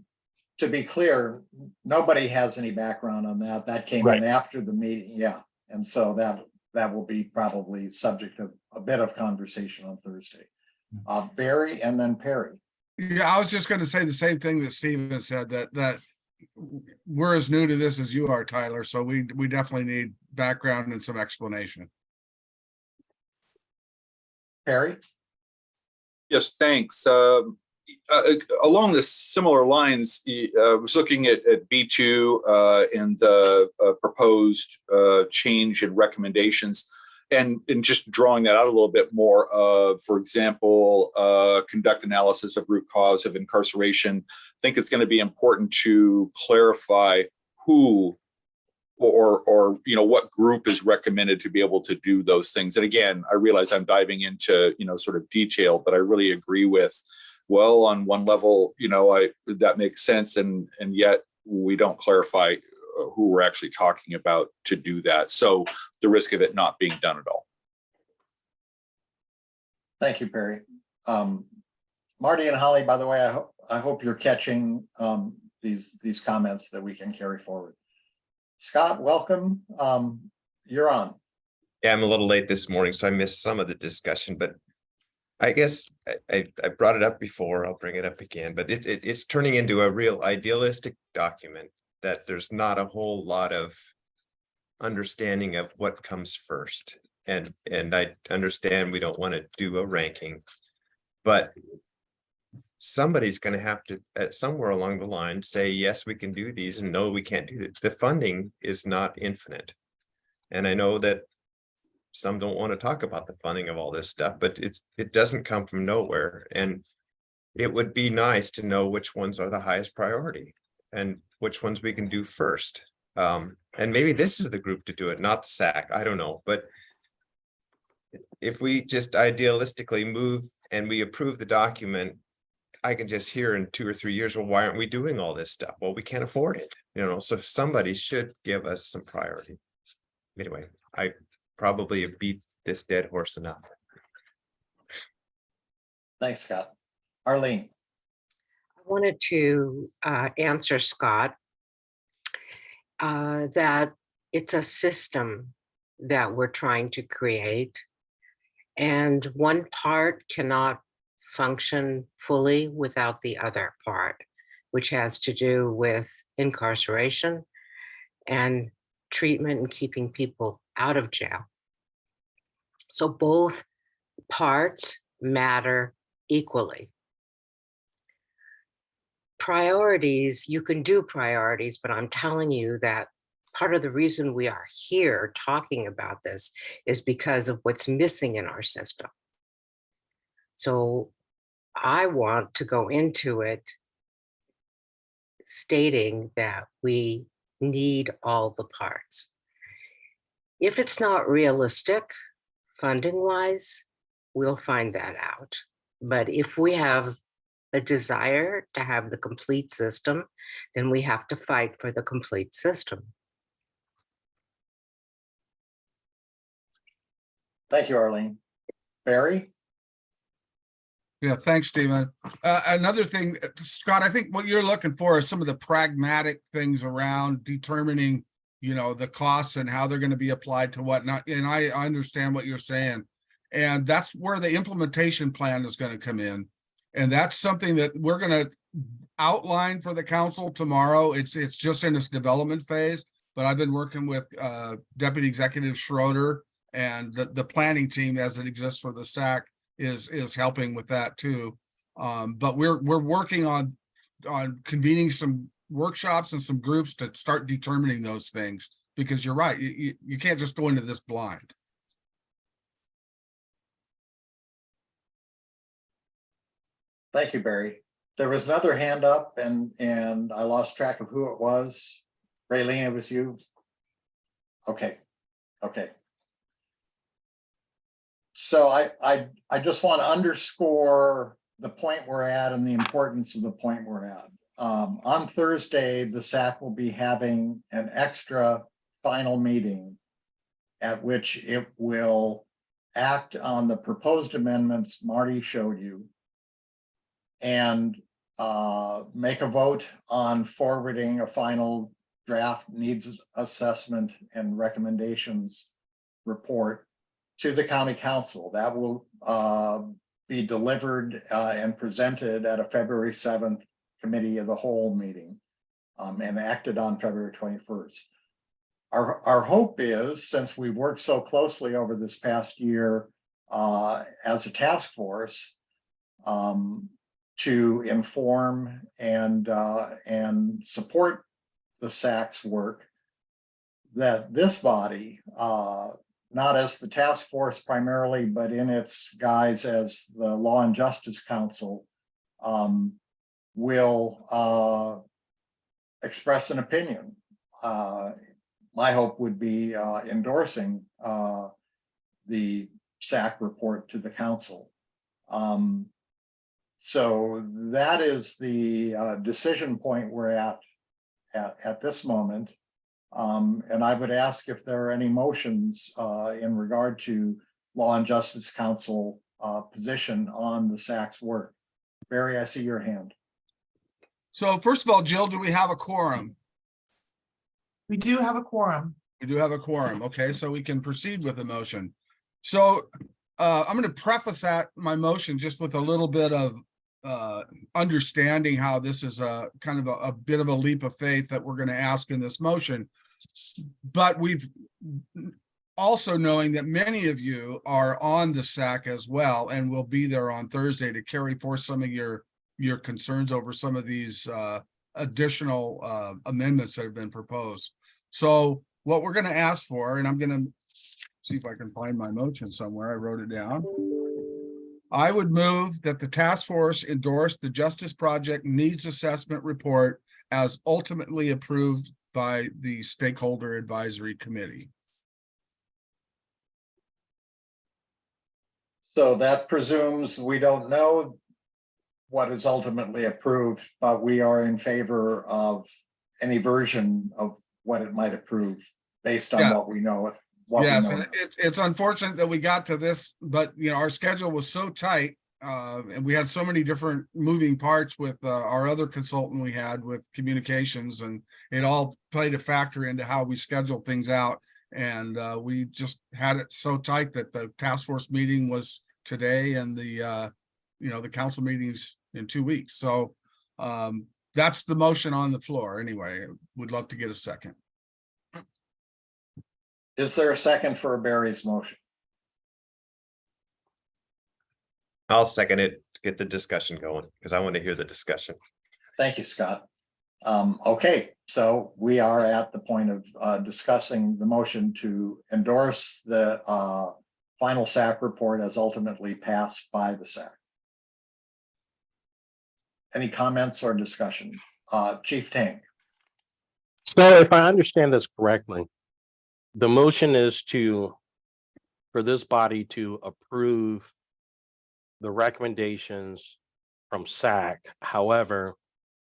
to be clear, nobody has any background on that. That came in after the meeting. Yeah. And so that will be probably subject of a bit of conversation on Thursday. Barry and then Perry. Yeah, I was just going to say the same thing that Stephen said, that we're as new to this as you are, Tyler. So we definitely need background and some explanation. Perry? Yes, thanks. Along the similar lines, I was looking at B2 and the proposed change in recommendations, and just drawing that out a little bit more. For example, conduct analysis of root cause of incarceration. I think it's going to be important to clarify who or what group is recommended to be able to do those things. And again, I realize I'm diving into sort of detail, but I really agree with, well, on one level, that makes sense, and yet we don't clarify who we're actually talking about to do that. So the risk of it not being done at all. Thank you, Perry. Marty and Holly, by the way, I hope you're catching these comments that we can carry forward. Scott, welcome. You're on. Yeah, I'm a little late this morning, so I missed some of the discussion, but I guess I brought it up before. I'll bring it up again, but it's turning into a real idealistic document that there's not a whole lot of understanding of what comes first. And I understand we don't want to do a ranking, but somebody's going to have to, somewhere along the line, say, yes, we can do these, and no, we can't do it. The funding is not infinite. And I know that some don't want to talk about the funding of all this stuff, but it doesn't come from nowhere. And it would be nice to know which ones are the highest priority and which ones we can do first. And maybe this is the group to do it, not the SAC. I don't know. But if we just idealistically move and we approve the document, I can just hear in 2 or 3 years, well, why aren't we doing all this stuff? Well, we can't afford it, so somebody should give us some priority. Anyway, I probably have beat this dead horse enough. Thanks, Scott. Arlene. I wanted to answer Scott that it's a system that we're trying to create, and one part cannot function fully without the other part, which has to do with incarceration and treatment and keeping people out of jail. So both parts matter equally. Priorities, you can do priorities, but I'm telling you that part of the reason we are here talking about this is because of what's missing in our system. So I want to go into it stating that we need all the parts. If it's not realistic, funding-wise, we'll find that out. But if we have a desire to have the complete system, then we have to fight for the complete system. Thank you, Arlene. Barry? Yeah, thanks, Stephen. Another thing, Scott, I think what you're looking for is some of the pragmatic things around determining, the costs and how they're going to be applied to whatnot. And I understand what you're saying. And that's where the implementation plan is going to come in. And that's something that we're going to outline for the council tomorrow. It's just in its development phase, but I've been working with Deputy Executive Schroeder, and the planning team as it exists for the SAC is helping with that too. But we're working on convening some workshops and some groups to start determining those things, because you're right, you can't just go into this blind. Thank you, Barry. There was another hand up and I lost track of who it was. Raylene, it was you? Okay, okay. So I just want to underscore the point we're at and the importance of the point we're at. On Thursday, the SAC will be having an extra final meeting at which it will act on the proposed amendments Marty showed you and make a vote on forwarding a final draft needs assessment and recommendations report to the county council. That will be delivered and presented at a February 7th committee of the whole meeting and acted on February 21st. Our hope is, since we've worked so closely over this past year as a task force, to inform and support the SAC's work, that this body, not as the task force primarily, but in its guise as the Law and Justice Council, will express an opinion. My hope would be endorsing the SAC report to the council. So that is the decision point we're at this moment. And I would ask if there are any motions in regard to Law and Justice Council position on the SAC's work. Barry, I see your hand. So first of all, Jill, do we have a quorum? We do have a quorum. We do have a quorum. Okay, so we can proceed with the motion. So I'm going to preface that my motion just with a little bit of understanding how this is a kind of a bit of a leap of faith that we're going to ask in this motion. But we've also knowing that many of you are on the SAC as well and will be there on Thursday to carry forth some of your concerns over some of these additional amendments that have been proposed. So what we're going to ask for, and I'm going to see if I can find my motion somewhere. I wrote it down. I would move that the task force endorse the Justice Project Needs Assessment Report as ultimately approved by the Stakeholder Advisory Committee. So that presumes we don't know what is ultimately approved, but we are in favor of any version of what it might approve based on what we know. Yes, and it's unfortunate that we got to this, but our schedule was so tight and we had so many different moving parts with our other consultant we had with communications, and it all played a factor into how we scheduled things out. And we just had it so tight that the task force meeting was today and the council meetings in 2 weeks. So that's the motion on the floor. Anyway, would love to get a second. Is there a second for Barry's motion? I'll second it to get the discussion going because I want to hear the discussion. Thank you, Scott. Okay, so we are at the point of discussing the motion to endorse the final SAC report as ultimately passed by the SAC. Any comments or discussion? Chief Tank. So if I understand this correctly, the motion is for this body to approve the recommendations from SAC. However,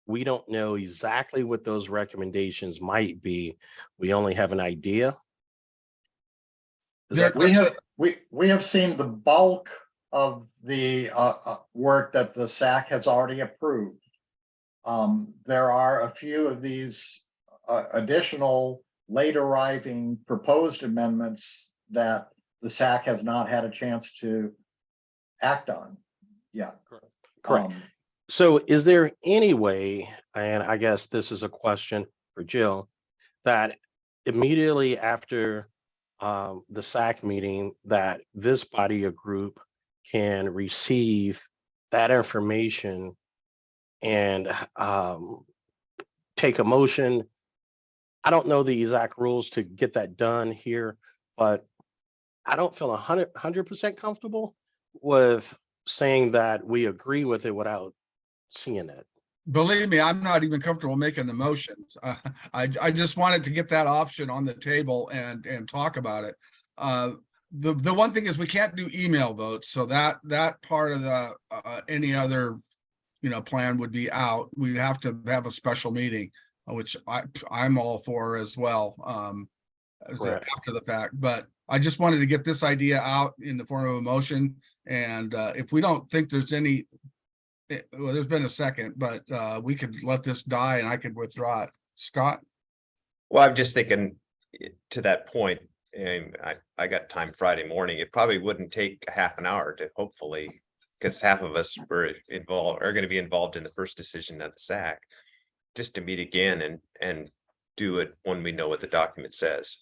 we don't know exactly what those recommendations might be. We only have an idea. We have seen the bulk of the work that the SAC has already approved. There are a few of these additional late arriving proposed amendments that the SAC has not had a chance to act on yet. Correct. So is there any way, and I guess this is a question for Jill, that immediately after the SAC meeting that this body or group can receive that information and take a motion. I don't know the exact rules to get that done here, but I don't feel 100% comfortable with saying that we agree with it without seeing it. Believe me, I'm not even comfortable making the motions. I just wanted to get that option on the table and talk about it. The one thing is we can't do email votes, so that part of the any other plan would be out. We'd have to have a special meeting, which I'm all for as well. After the fact, but I just wanted to get this idea out in the form of a motion. And if we don't think there's any, well, there's been a second, but we could let this die and I could withdraw it. Scott? Well, I'm just thinking to that point, and I got time Friday morning. It probably wouldn't take a half an hour to hopefully, because half of us are going to be involved in the first decision of the SAC, just to meet again and do it when we know what the document says.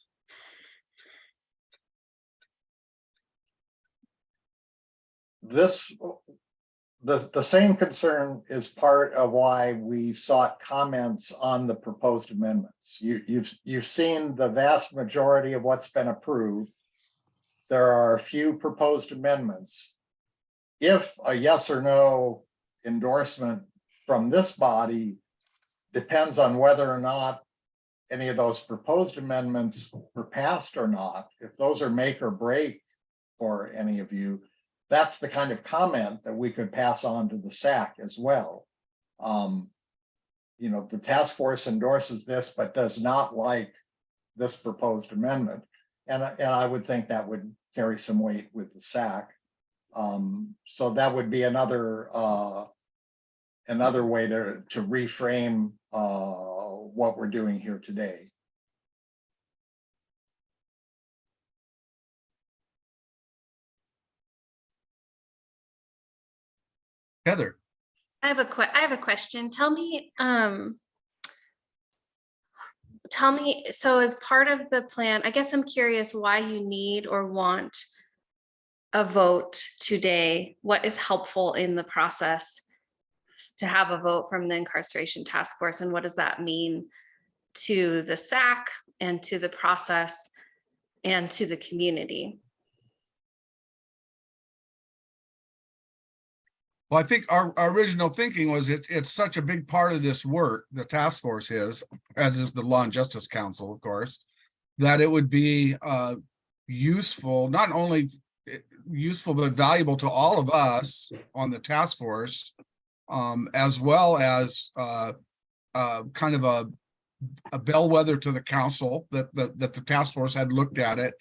The same concern is part of why we sought comments on the proposed amendments. You've seen the vast majority of what's been approved. There are a few proposed amendments. If a yes or no endorsement from this body depends on whether or not any of those proposed amendments were passed or not, if those are make or break for any of you, that's the kind of comment that we could pass on to the SAC as well. The task force endorses this, but does not like this proposed amendment. And I would think that would carry some weight with the SAC. So that would be another way to reframe what we're doing here today. Heather? I have a question. Tell me, so as part of the plan, I guess I'm curious why you need or want a vote today. What is helpful in the process to have a vote from the Incarceration Task Force, and what does that mean to the SAC and to the process and to the community? Well, I think our original thinking was it's such a big part of this work, the task force is, as is the Law and Justice Council, of course, that it would be useful, not only useful, but valuable to all of us on the task force, as well as kind of a bellwether to the council that the task force had looked at it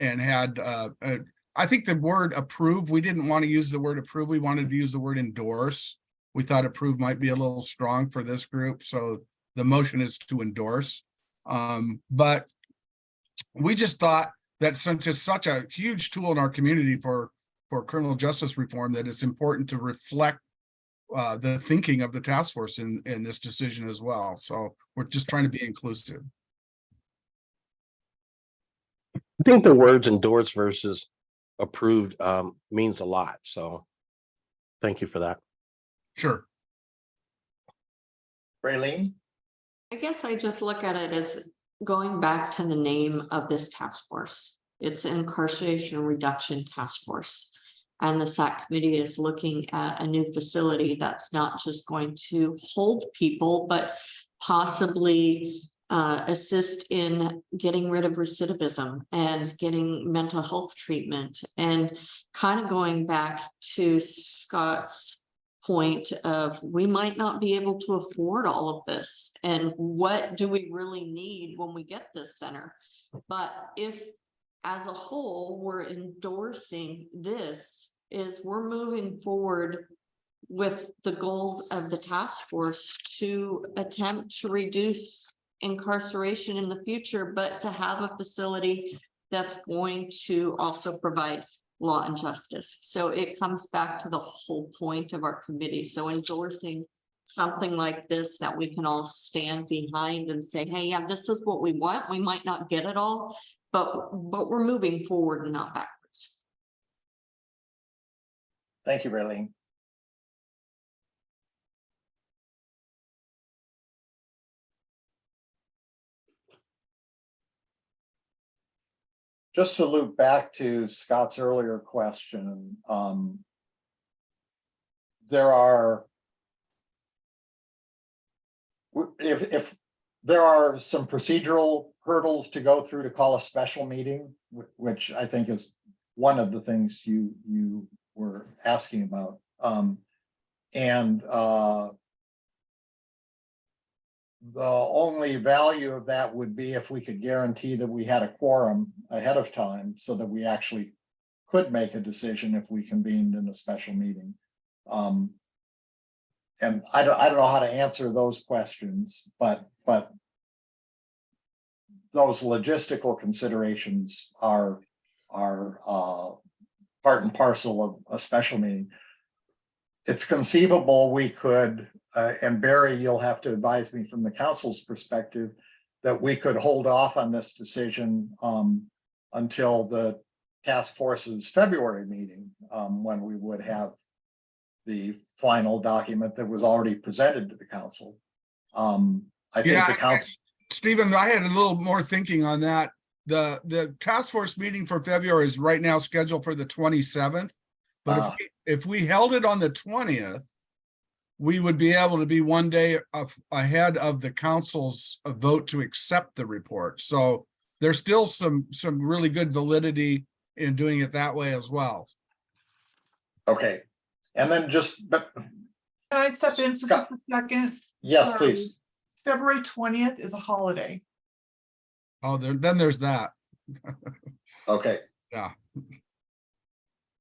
and had I think the word approve, we didn't want to use the word approve. We wanted to use the word endorse. We thought approve might be a little strong for this group. So the motion is to endorse. But we just thought that since it's such a huge tool in our community for criminal justice reform, that it's important to reflect the thinking of the task force in this decision as well. So we're just trying to be inclusive. I think the words endorse versus approved means a lot. So thank you for that. Sure. Raylene? I guess I just look at it as going back to the name of this task force. It's Incarceration Reduction Task Force. And the SAC committee is looking at a new facility that's not just going to hold people, but possibly assist in getting rid of recidivism and getting mental health treatment, and kind of going back to Scott's point of we might not be able to afford all of this, and what do we really need when we get this center. But if as a whole we're endorsing this, is we're moving forward with the goals of the task force to attempt to reduce incarceration in the future, but to have a facility that's going to also provide law and justice. So it comes back to the whole point of our committee. So endorsing something like this that we can all stand behind and say, hey, yeah, this is what we want. We might not get it all, but we're moving forward and not backwards. Thank you, Raylene. Just to loop back to Scott's earlier question, there are, if there are some procedural hurdles to go through to call a special meeting, which I think is one of the things you were asking about. The only value of that would be if we could guarantee that we had a quorum ahead of time so that we actually could make a decision if we convened in a special meeting. And I don't know how to answer those questions, but those logistical considerations are part and parcel of a special meeting. It's conceivable we could, and Barry, you'll have to advise me from the council's perspective, that we could hold off on this decision until the task force's February meeting, when we would have the final document that was already presented to the council. I think the council. Stephen, I had a little more thinking on that. The task force meeting for February is right now scheduled for the 27th. But if we held it on the 20th, we would be able to be one day ahead of the council's vote to accept the report. So there's still some really good validity in doing it that way as well. Okay. And then can I step in for just a second? Yes, Sorry. please. February 20th is a holiday. Oh, then there's that. Okay. Yeah.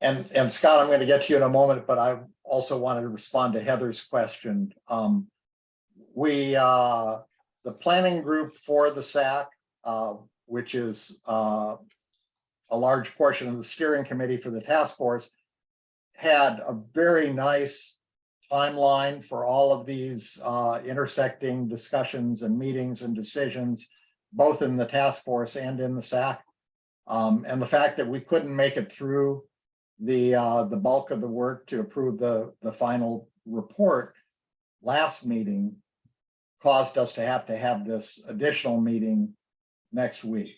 And Scott, I'm going to get to you in a moment, but I also wanted to respond to Heather's question. The planning group for the SAC, which is a large portion of the steering committee for the task force, had a very nice timeline for all of these intersecting discussions and meetings and decisions, both in the task force and in the SAC. And the fact that we couldn't make it through the bulk of the work to approve the final report last meeting caused us to have this additional meeting next week.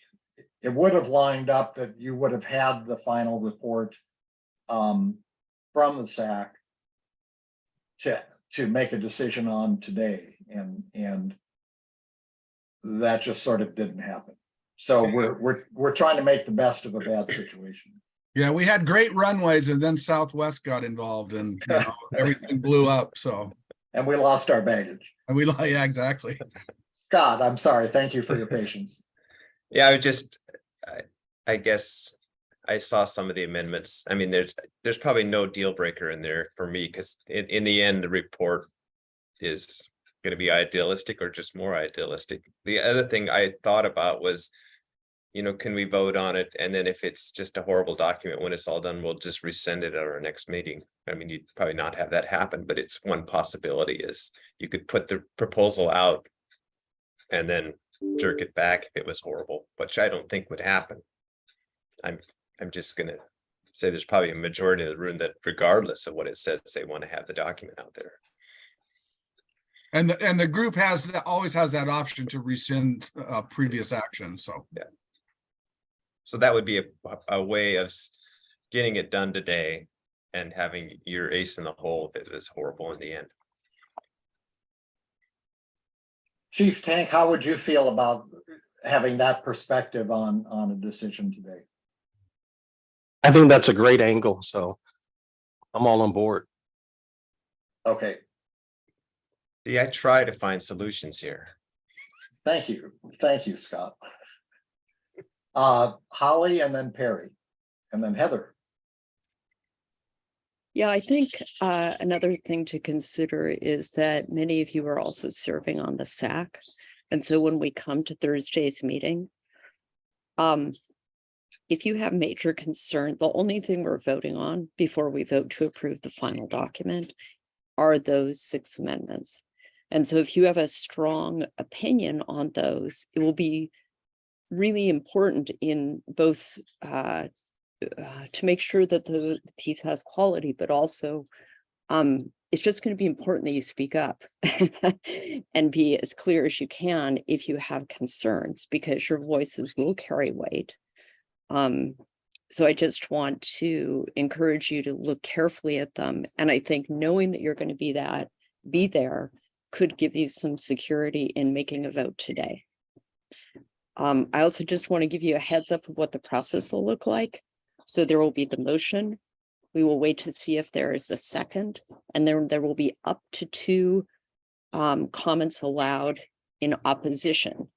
It would have lined up that you would have had the final report from the SAC to make a decision on today, and that just sort of didn't happen. So we're trying to make the best of a bad situation. Yeah, we had great runways, and then Southwest got involved, and everything blew up. So, and we lost our baggage. And yeah, exactly. Scott, I'm sorry. Thank you for your patience. Yeah, I guess I saw some of the amendments. I mean, there's probably no deal breaker in there for me, because in the end, the report is going to be idealistic or just more idealistic. The other thing I thought about was, can we vote on it? And then if it's just a horrible document, when it's all done, we'll just resend it at our next meeting. I mean, you'd probably not have that happen, but it's one possibility is you could put the proposal out and then jerk it back if it was horrible, which I don't think would happen. I'm just going to say there's probably a majority of the room that regardless of what it says, they want to have the document out there. And the group always has that option to rescind previous action. So yeah. So that would be a way of getting it done today and having your ace in the hole if it was horrible in the end. Chief Tank, how would you feel about having that perspective on a decision today? I think that's a great angle, so I'm all on board. Okay. See, I try to find solutions here. Thank you, Scott. Holly, and then Perry, and then Heather. Yeah, I think another thing to consider is that many of you are also serving on the SAC. And so when we come to Thursday's meeting, if you have major concern, the only thing we're voting on before we vote to approve the final document are those 6 amendments. And so if you have a strong opinion on those, it will be really important in both to make sure that the piece has quality, but also it's just going to be important that you speak up and be as clear as you can if you have concerns, because your voices will carry weight. So I just want to encourage you to look carefully at them. And I think knowing that you're going to be there could give you some security in making a vote today. I also just want to give you a heads up of what the process will look like. So there will be the motion. We will wait to see if there is a second, and then there will be up to 2 comments allowed in opposition.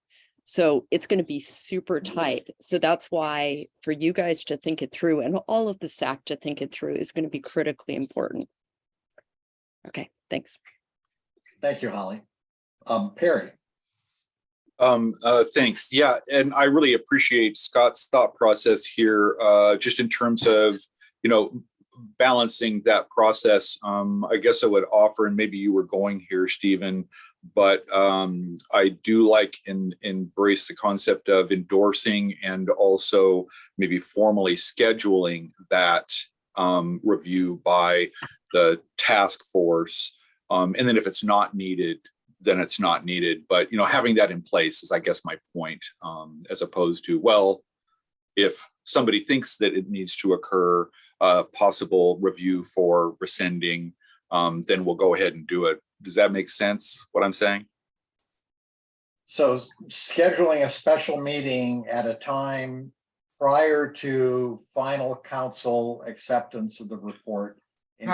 So it's going to be super tight. So that's why for you guys to think it through and all of the SAC to think it through is going to be critically important. Okay, thanks. Thank you, Holly. Perry. Thanks. Yeah, and I really appreciate Scott's thought process here, just in terms of, balancing that process. I guess I would offer, and maybe you were going here, Stephen, but I do embrace the concept of endorsing and also maybe formally scheduling that review by the task force. And then if it's not needed, then it's not needed. But, having that in place is, I guess, my point, as opposed to, well, if somebody thinks that it needs to occur, possible review for rescinding, then we'll go ahead and do it. Does that make sense, what I'm saying? So scheduling a special meeting at a time prior to final council acceptance of the report. No,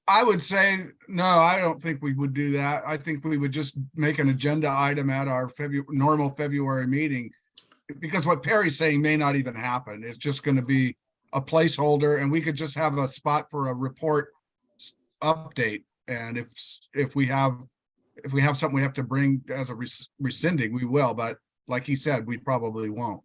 I would say, no, I don't think we would do that. I think we would just make an agenda item at our normal February meeting, because what Perry's saying may not even happen. It's just going to be a placeholder, and we could just have a spot for a report update. And if we have something we have to bring as a rescinding, we will. But like he said, we probably won't.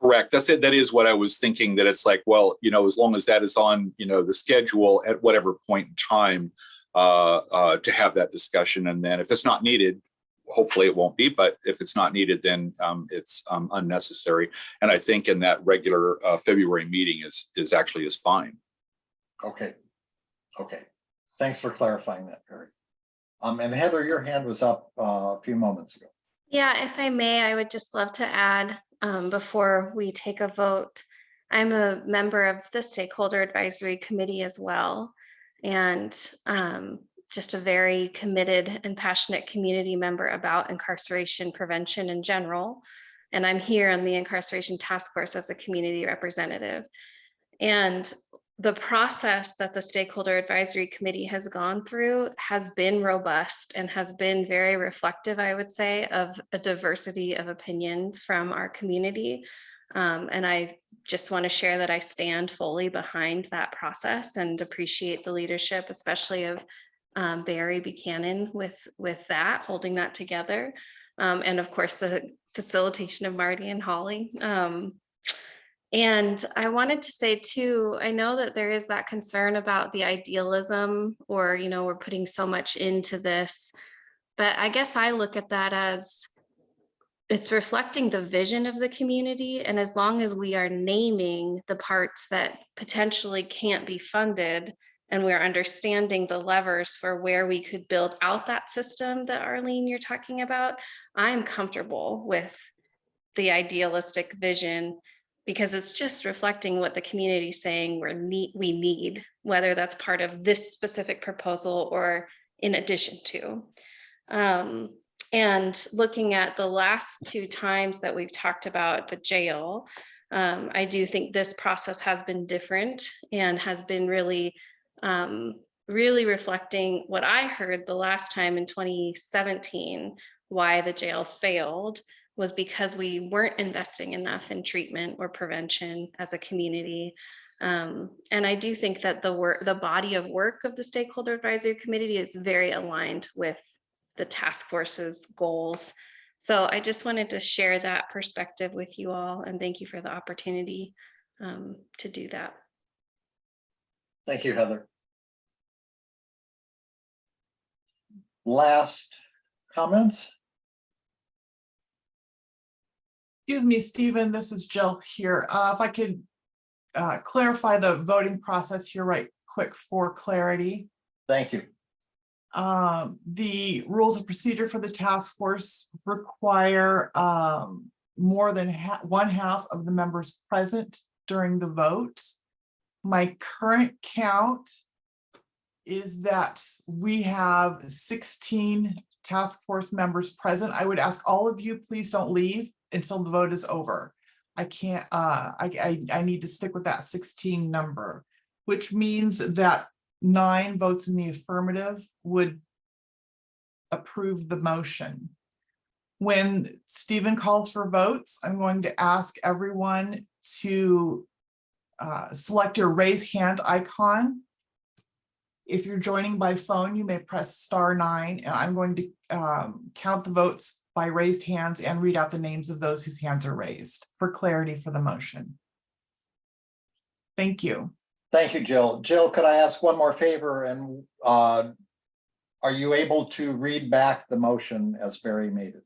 Correct. That's it. That is what I was thinking, that it's like, well, as long as that is on, the schedule at whatever point in time, to have that discussion. And then if it's not needed, hopefully it won't be, but if it's not needed, then it's unnecessary. And I think in that regular February meeting is actually fine. Okay. Thanks for clarifying that, Perry. And Heather, your hand was up a few moments ago. Yeah, if I may, I would just love to add, before we take a vote, I'm a member of the Stakeholder Advisory Committee as well, and just a very committed and passionate community member about incarceration prevention in general. And I'm here on the Incarceration Task Force as a community representative. And the process that the Stakeholder Advisory Committee has gone through has been robust and has been very reflective, I would say, of a diversity of opinions from our community. And I just want to share that I stand fully behind that process and appreciate the leadership, especially of Barry Buchanan with that, holding that together. And of course, the facilitation of Marty and Holly. And I wanted to say too, I know that there is that concern about the idealism, or, we're putting so much into this, but I guess I look at that as it's reflecting the vision of the community. And as long as we are naming the parts that potentially can't be funded, and we're understanding the levers for where we could build out that system that Arlene, you're talking about, I'm comfortable with the idealistic vision, because it's just reflecting what the community is saying we need, whether that's part of this specific proposal or in addition to. And looking at the last 2 times that we've talked about the jail, I do think this process has been different and has been really reflecting what I heard the last time in 2017, why the jail failed was because we weren't investing enough in treatment or prevention as a community. And I do think that the body of work of the Stakeholder Advisory Committee is very aligned with the task force's goals. So I just wanted to share that perspective with you all, and thank you for the opportunity to do that. Thank you, Heather. Last comments? Excuse me, Stephen, this is Jill here. If I could clarify the voting process here right quick for clarity. Thank you. The rules of procedure for the task force require more than one half of the members present during the vote. My current count is that we have 16 task force members present. I would ask all of you, please don't leave until the vote is over. I can't, I need to stick with that 16 number, which means that 9 votes in the affirmative would approve the motion. When Stephen calls for votes, I'm going to ask everyone to select your raise hand icon. If you're joining by phone, you may press *9, and I'm going to count the votes by raised hands and read out the names of those whose hands are raised for clarity for the motion. Thank you. Thank you, Jill. Jill, could I ask one more favor? And are you able to read back the motion as Barry made it?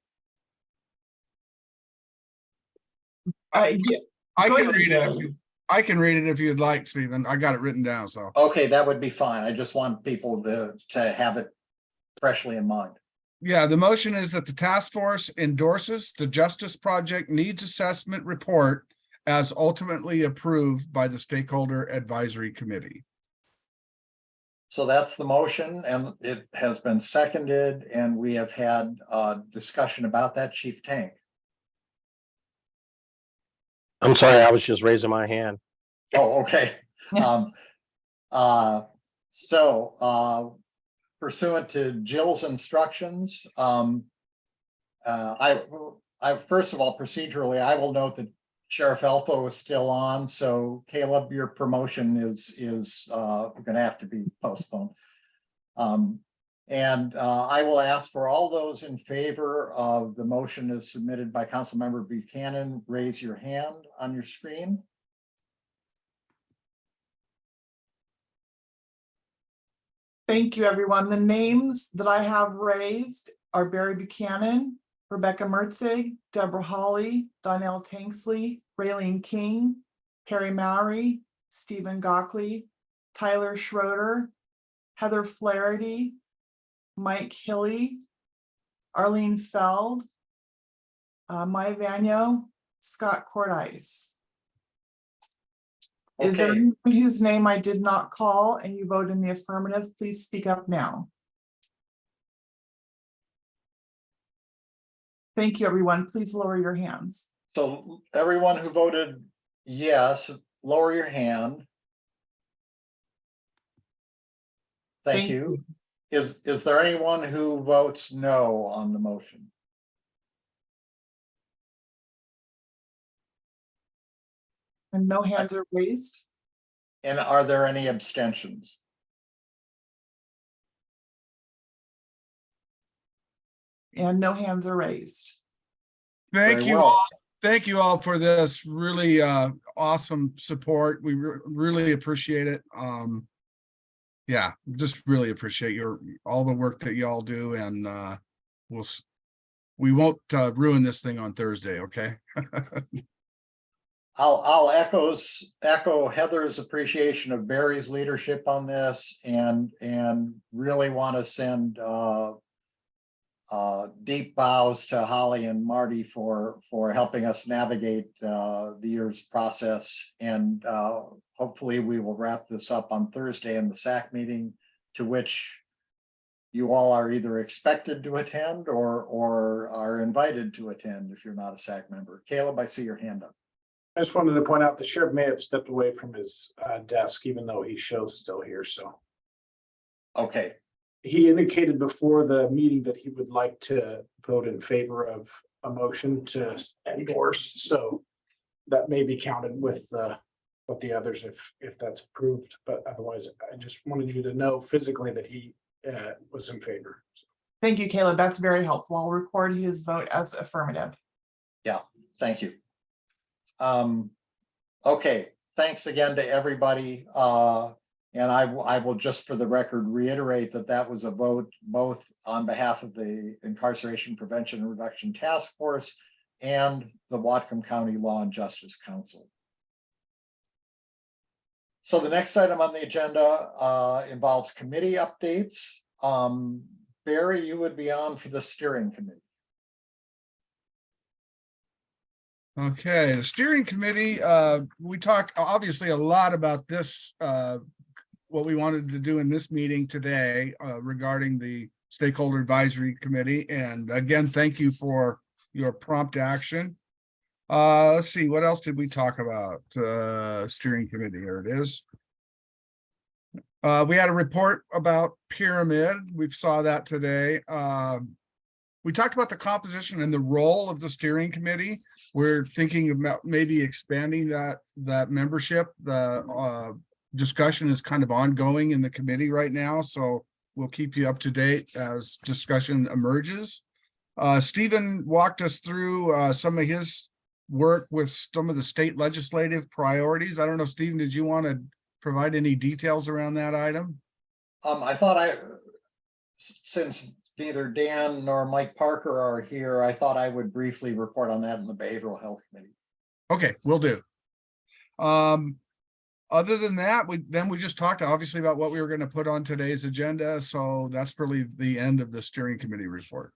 Yeah. I Go can ahead, read it. Barry. I can read it if you'd like, Stephen. I got it written down, so. Okay, that would be fine. I just want people to have it freshly in mind. Yeah, the motion is that the task force endorses the Justice Project Needs Assessment Report as ultimately approved by the Stakeholder Advisory Committee. So that's the motion, and it has been seconded, and we have had a discussion about that. Chief Tank. I'm sorry, I was just raising my hand. Oh, okay. Pursuant to Jill's instructions, I first of all, procedurally, I will note that Sheriff Elfo is still on. So Caleb, your promotion is going to have to be postponed. I will ask for all those in favor of the motion as submitted by Councilmember Buchanan, raise your hand on your screen. Thank you, everyone. The names that I have raised are Barry Buchanan, Rebecca Mertzig, Deborah Hawley, Donnell Tanksley, Raylene King, Perry Mowry, Stephen Gockley, Tyler Schroeder, Heather Flaherty, Mike Hilly, Arlene Feld, Maya Vanyo, Scott Cordice. Is there anyone whose name I did not call and you vote in the affirmative? Please speak up now. Thank you, everyone. Please lower your hands. So everyone who voted yes, lower your hand. Thank you. Is there anyone who votes no on the motion? And no hands are raised. And are there any abstentions? And no hands are raised. Thank you all. Thank you all for this really awesome support. We really appreciate it. Yeah, just really appreciate all the work that y'all do, and we won't ruin this thing on Thursday, okay? I'll echo Heather's appreciation of Barry's leadership on this, and really want to send deep bows to Holly and Marty for helping us navigate the year's process. And hopefully we will wrap this up on Thursday in the SAC meeting, to which you all are either expected to attend or are invited to attend if you're not a SAC member. Caleb, I see your hand up. I just wanted to point out the sheriff may have stepped away from his desk, even though he shows still here. So, okay. He indicated before the meeting that he would like to vote in favor of a motion to endorse. So that may be counted with the others if that's approved. But otherwise, I just wanted you to know physically that he was in favor. Thank you, Caleb. That's very helpful. I'll record his vote as affirmative. Yeah, thank you. Okay, thanks again to everybody. And I will just for the record reiterate that was a vote both on behalf of the Incarceration Prevention and Reduction Task Force and the Whatcom County Law and Justice Council. So the next item on the agenda involves committee updates. Barry, you would be on for the steering committee. Okay, the steering committee, we talked obviously a lot about this, what we wanted to do in this meeting today, regarding the stakeholder advisory committee. And again, thank you for your prompt action. Let's see, what else did we talk about? Steering committee, here it is. We had a report about pyramid. We saw that today. We talked about the composition and the role of the steering committee. We're thinking about maybe expanding that membership. The discussion is kind of ongoing in the committee right now, so we'll keep you up to date as discussion emerges. Stephen walked us through some of his work with some of the state legislative priorities. I don't know, Stephen, did you want to provide any details around that item? I thought since neither Dan nor Mike Parker are here, I thought I would briefly report on that in the Behavioral Health Committee. Okay, will do. Other than that, we just talked obviously about what we were going to put on today's agenda. So that's really the end of the steering committee report.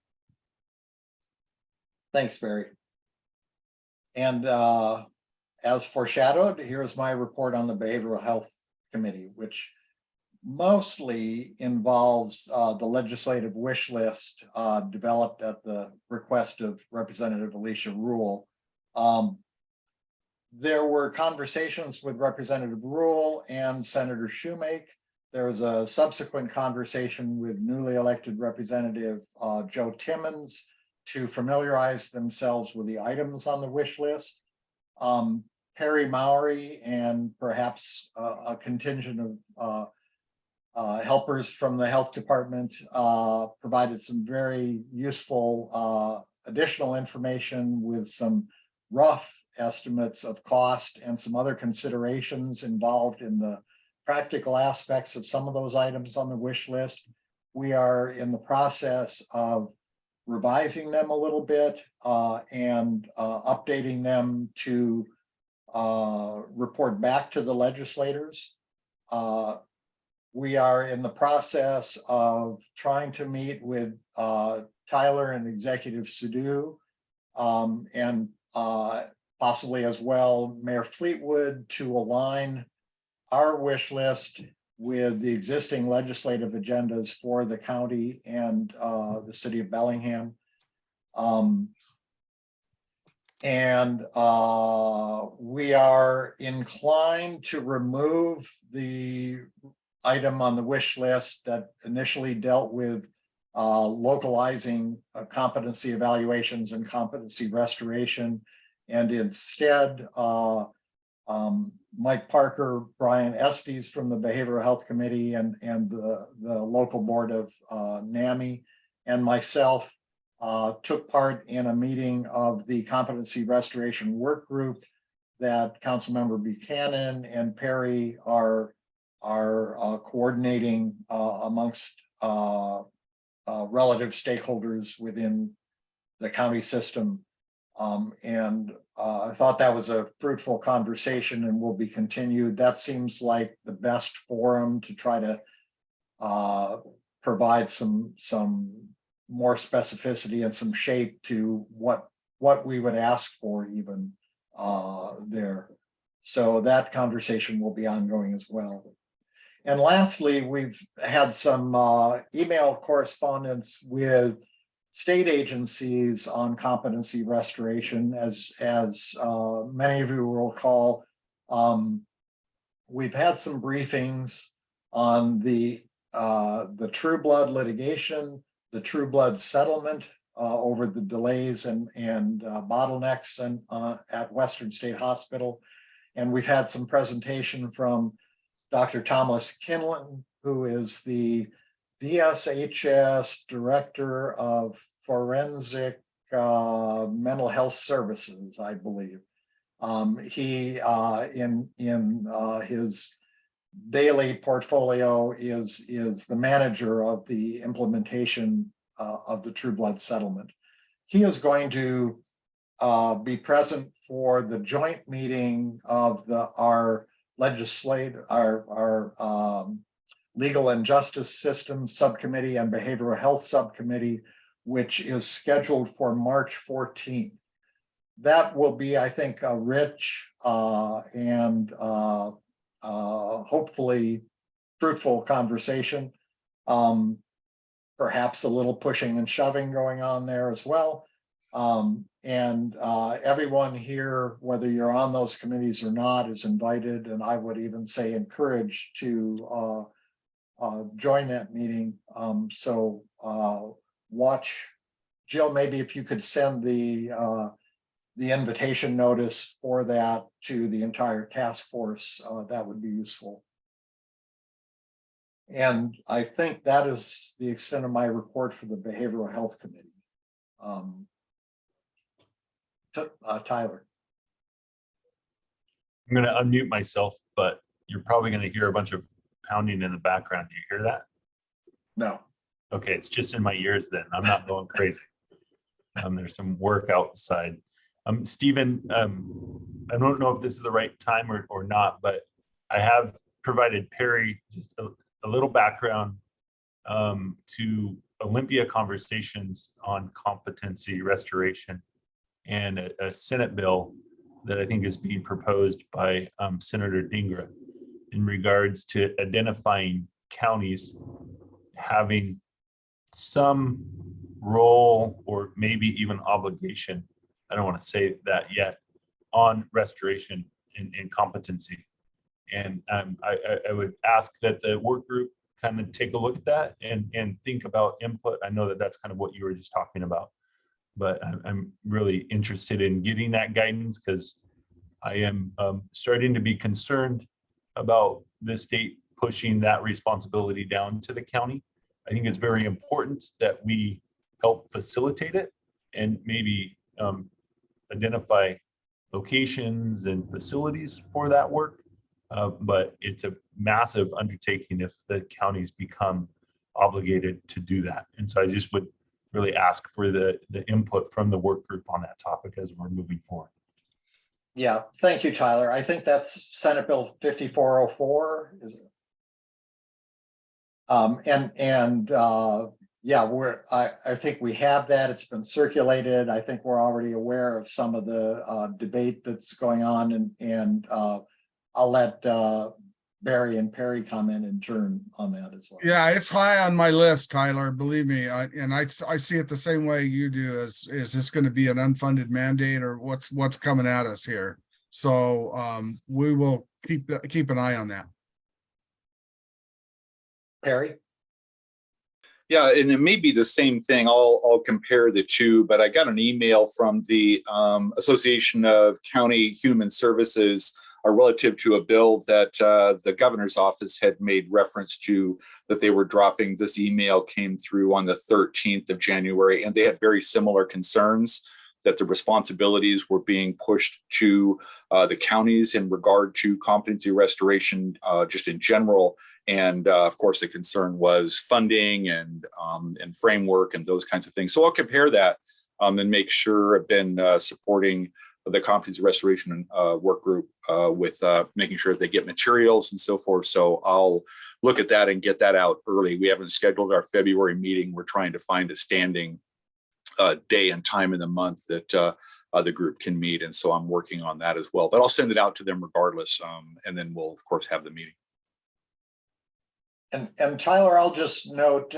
Thanks, Barry. And as foreshadowed, here's my report on the Behavioral Health Committee, which mostly involves the legislative wish list developed at the request of Representative Alicia Rule. There were conversations with Representative Rule and Senator Shoemake. There was a subsequent conversation with newly elected Representative Joe Timmons to familiarize themselves with the items on the wish list. Perry Mowry and perhaps a contingent of helpers from the health department provided some very useful additional information with some rough estimates of cost and some other considerations involved in the practical aspects of some of those items on the wish list. We are in the process of revising them a little bit and updating them to report back to the legislators. We are in the process of trying to meet with Tyler and Executive Sadoo and possibly as well Mayor Fleetwood to align our wish list with the existing legislative agendas for the county and the city of Bellingham. We are inclined to remove the item on the wish list that initially dealt with localizing competency evaluations and competency restoration. And instead, Mike Parker, Brian Estes from the Behavioral Health Committee and the local board of NAMI and myself took part in a meeting of the competency restoration work group that Councilmember Buchanan and Perry are coordinating amongst relative stakeholders within the county system. I thought that was a fruitful conversation and will be continued. That seems like the best forum to try to provide some more specificity and some shape to what we would ask for even there. So that conversation will be ongoing as well. And lastly, we've had some email correspondence with state agencies on competency restoration. As many of you will recall, we've had some briefings on the True Blood litigation, the True Blood settlement over the delays and bottlenecks at Western State Hospital. And we've had some presentation from Dr. Thomas Kinlan, who is the DSHS Director of Forensic Mental Health Services, I believe. He, in his daily portfolio, is the manager of the implementation of the True Blood settlement. He is going to be present for the joint meeting of our Legal and Justice System Subcommittee and Behavioral Health Subcommittee, which is scheduled for March 14th. that will be, I think, a rich and hopefully fruitful conversation. Perhaps a little pushing and shoving going on there as well. Everyone here, whether you're on those committees or not, is invited, and I would even say encouraged to join that meeting. Watch, Jill, maybe if you could send the invitation notice for that to the entire task force, that would be useful. And I think that is the extent of my report for the Behavioral Health Committee. Tyler. I'm going to unmute myself, but you're probably going to hear a bunch of pounding in the background. Do you hear that? No. Okay, it's just in my ears then. I'm not going crazy. There's some work outside. Stephen, I don't know if this is the right time or not, but I have provided Perry just a little background to Olympia conversations on competency restoration and a Senate bill that I think is being proposed by Senator Dingra in regards to identifying counties having some role or maybe even obligation, I don't want to say that yet, on restoration and competency. And I would ask that the work group kind of take a look at that and think about input. I know that that's kind of what you were just talking about, but I'm really interested in getting that guidance because I am starting to be concerned about the state pushing that responsibility down to the county. I think it's very important that we help facilitate it and maybe identify locations and facilities for that work. But it's a massive undertaking if the counties become obligated to do that. And so I just would really ask for the input from the work group on that topic as we're moving forward. Yeah, thank you, Tyler. I think that's Senate Bill 5404. Is it? Yeah, I think we have that. It's been circulated. I think we're already aware of some of the debate that's going on, and I'll let Barry and Perry comment in turn on that as well. Yeah, it's high on my list, Tyler, believe me. I see it the same way you do. Is this going to be an unfunded mandate or what's coming at us here? So we will keep an eye on that. Perry? Yeah, and it may be the same thing. I'll compare the two, but I got an email from the Association of County Human Services relative to a bill that the governor's office had made reference to, that they were dropping. This email came through on the 13th of January, and they had very similar concerns that the responsibilities were being pushed to the counties in regard to competency restoration just in general. And of course, the concern was funding and framework and those kinds of things. So I'll compare that and make sure I've been supporting the competency restoration work group with making sure they get materials and so forth. So I'll look at that and get that out early. We haven't scheduled our February meeting. We're trying to find a standing day and time in the month that the group can meet. And so I'm working on that as well, but I'll send it out to them regardless. And then we'll of course have the meeting. And Tyler, I'll just note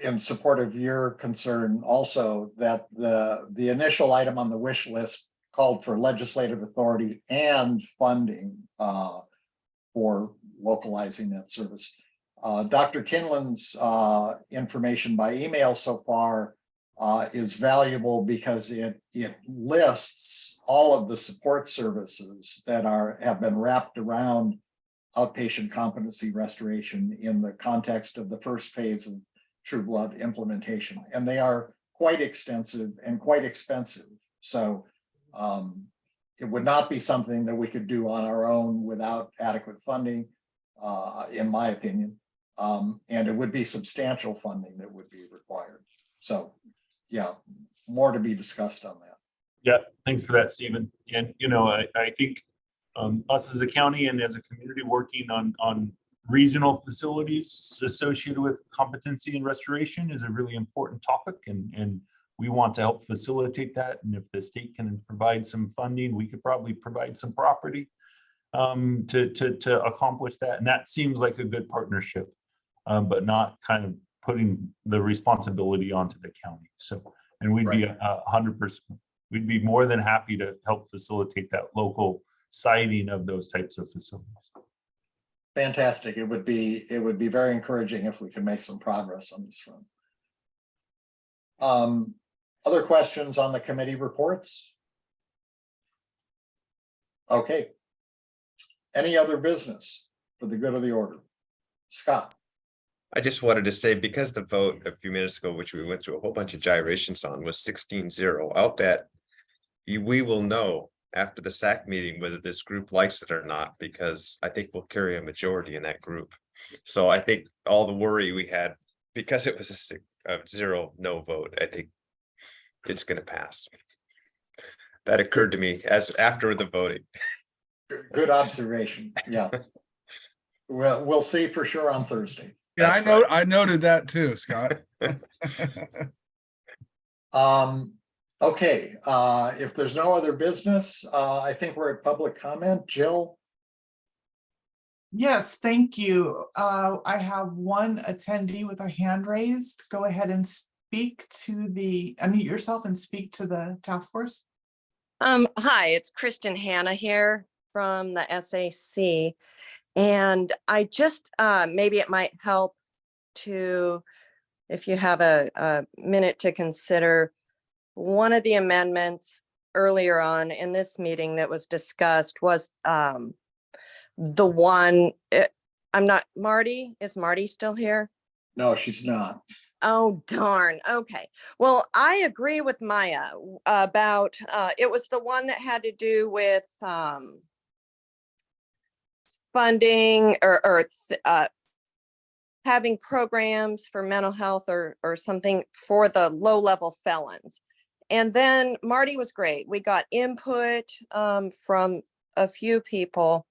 in support of your concern also that the initial item on the wish list called for legislative authority and funding for localizing that service. Dr. Kinlan's information by email so far is valuable because it lists all of the support services that have been wrapped around outpatient competency restoration in the context of the first phase of True Blood implementation. And they are quite extensive and quite expensive. So it would not be something that we could do on our own without adequate funding, in my opinion. And it would be substantial funding that would be required. So yeah, more to be discussed on that. Yeah, thanks for that, Stephen. And I think us as a county and as a community working on regional facilities associated with competency and restoration is a really important topic. And we want to help facilitate that. And if the state can provide some funding, we could probably provide some property to accomplish that. And that seems like a good partnership, but not kind of putting the responsibility onto the county. So, and we'd be 100%, we'd be more than happy to help facilitate that local siting of those types of facilities. Fantastic. It would be very encouraging if we could make some progress on this front. Other questions on the committee reports? Okay. Any other business for the good of the order? Scott. I just wanted to say, because the vote a few minutes ago, which we went through a whole bunch of gyrations on, was 16-0, I'll bet we will know after the SAC meeting whether this group likes it or not, because I think we'll carry a majority in that group. So I think all the worry we had, because it was a 0 no vote, I think it's going to pass. That occurred to me as after the voting. Good observation. Yeah. Well, we'll see for sure on Thursday. Yeah, I noted that too, Scott. Okay, if there's no other business, I think we're at public comment. Jill? Yes, thank you. I have one attendee with a hand raised. Go ahead and speak to unmute yourself and speak to the task force. Hi, it's Kristen Hanna here from the SAC. And I just, maybe it might help to, if you have a minute to consider one of the amendments earlier on in this meeting that was discussed was the one, I'm not, Marty, is Marty still here? No, she's not. Oh, darn. Okay. Well, I agree with Maya about, it was the one that had to do with funding or having programs for mental health or something for the low-level felons. And then Marty was great. We got input from a few people,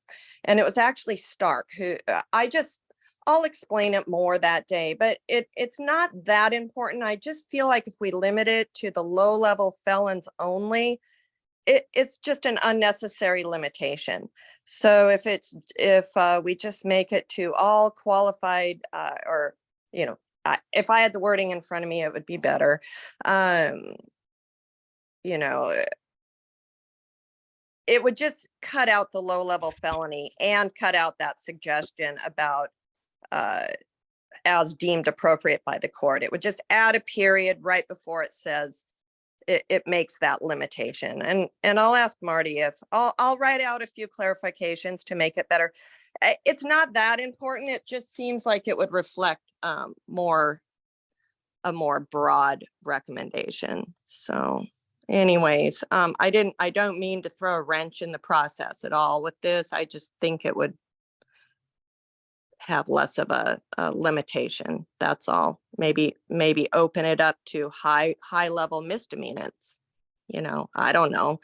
and it was actually Stark who I'll explain it more that day, but it's not that important. I just feel like if we limit it to the low-level felons only, it's just an unnecessary limitation. So if we just make it to all qualified or, you know, if I had the wording in front of me, it would be better. You know, it would just cut out the low-level felony and cut out that suggestion about as deemed appropriate by the court. It would just add a period right before it says it makes that limitation. And I'll ask Marty if I'll write out a few clarifications to make it better. It's not that important. It just seems like it would reflect a more broad recommendation. So anyways, I don't mean to throw a wrench in the process at all with this. I just think it would have less of a limitation. That's all. Maybe open it up to high level misdemeanors. You know, I don't know.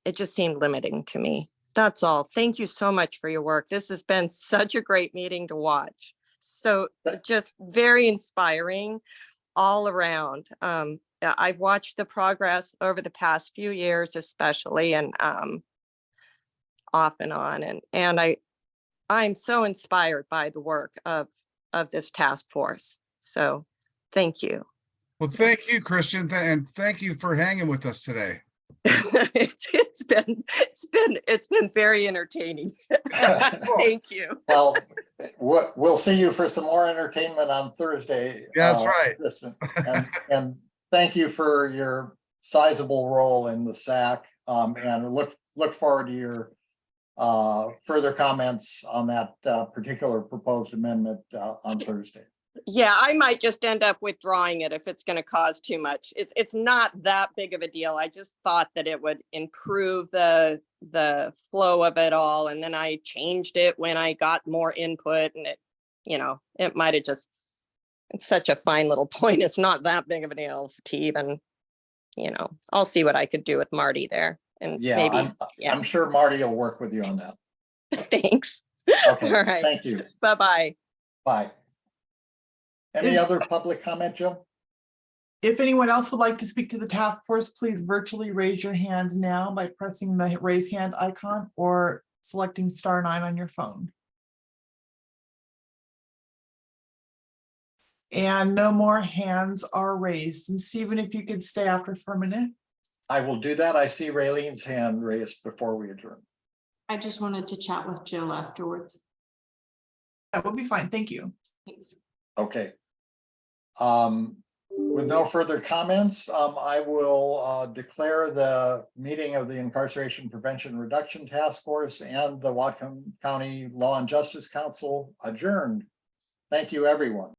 It just seemed limiting to me. That's all. Thank you so much for your work. This has been such a great meeting to watch. So just very inspiring all around. I've watched the progress over the past few years, especially, and off and on. And I'm so inspired by the work of this task force. So thank you. Well, thank you, Christian, and thank you for hanging with us today. It's been very entertaining. Thank you. Well, we'll see you for some more entertainment on Thursday. Yeah, that's right. Kristen. And thank you for your sizable role in the SAC. And look forward to your further comments on that particular proposed amendment on Thursday. Yeah, I might just end up withdrawing it if it's going to cause too much. It's not that big of a deal. I just thought that it would improve the flow of it all, and then I changed it when I got more input, and it might have just, it's such a fine little point. It's not that big of a deal to even, I'll see what I could do with Marty there. And maybe, I'm sure Marty will work with you on that. Thanks. Okay. All right. Thank you. Bye-bye. Bye. Any other public comment, Jill? If anyone else would like to speak to the task force, please virtually raise your hand now by pressing the raise hand icon or selecting *9 on your phone. And no more hands are raised. And Stephen, if you could stay after for a minute. I will do that. I see Raylene's hand raised before we adjourn. I just wanted to chat with Jill afterwards. That will be fine. Thank you. Thanks. Okay. With no further comments, I will declare the meeting of the Incarceration Prevention Reduction Task Force and the Whatcom County Law and Justice Council adjourned. Thank you, everyone.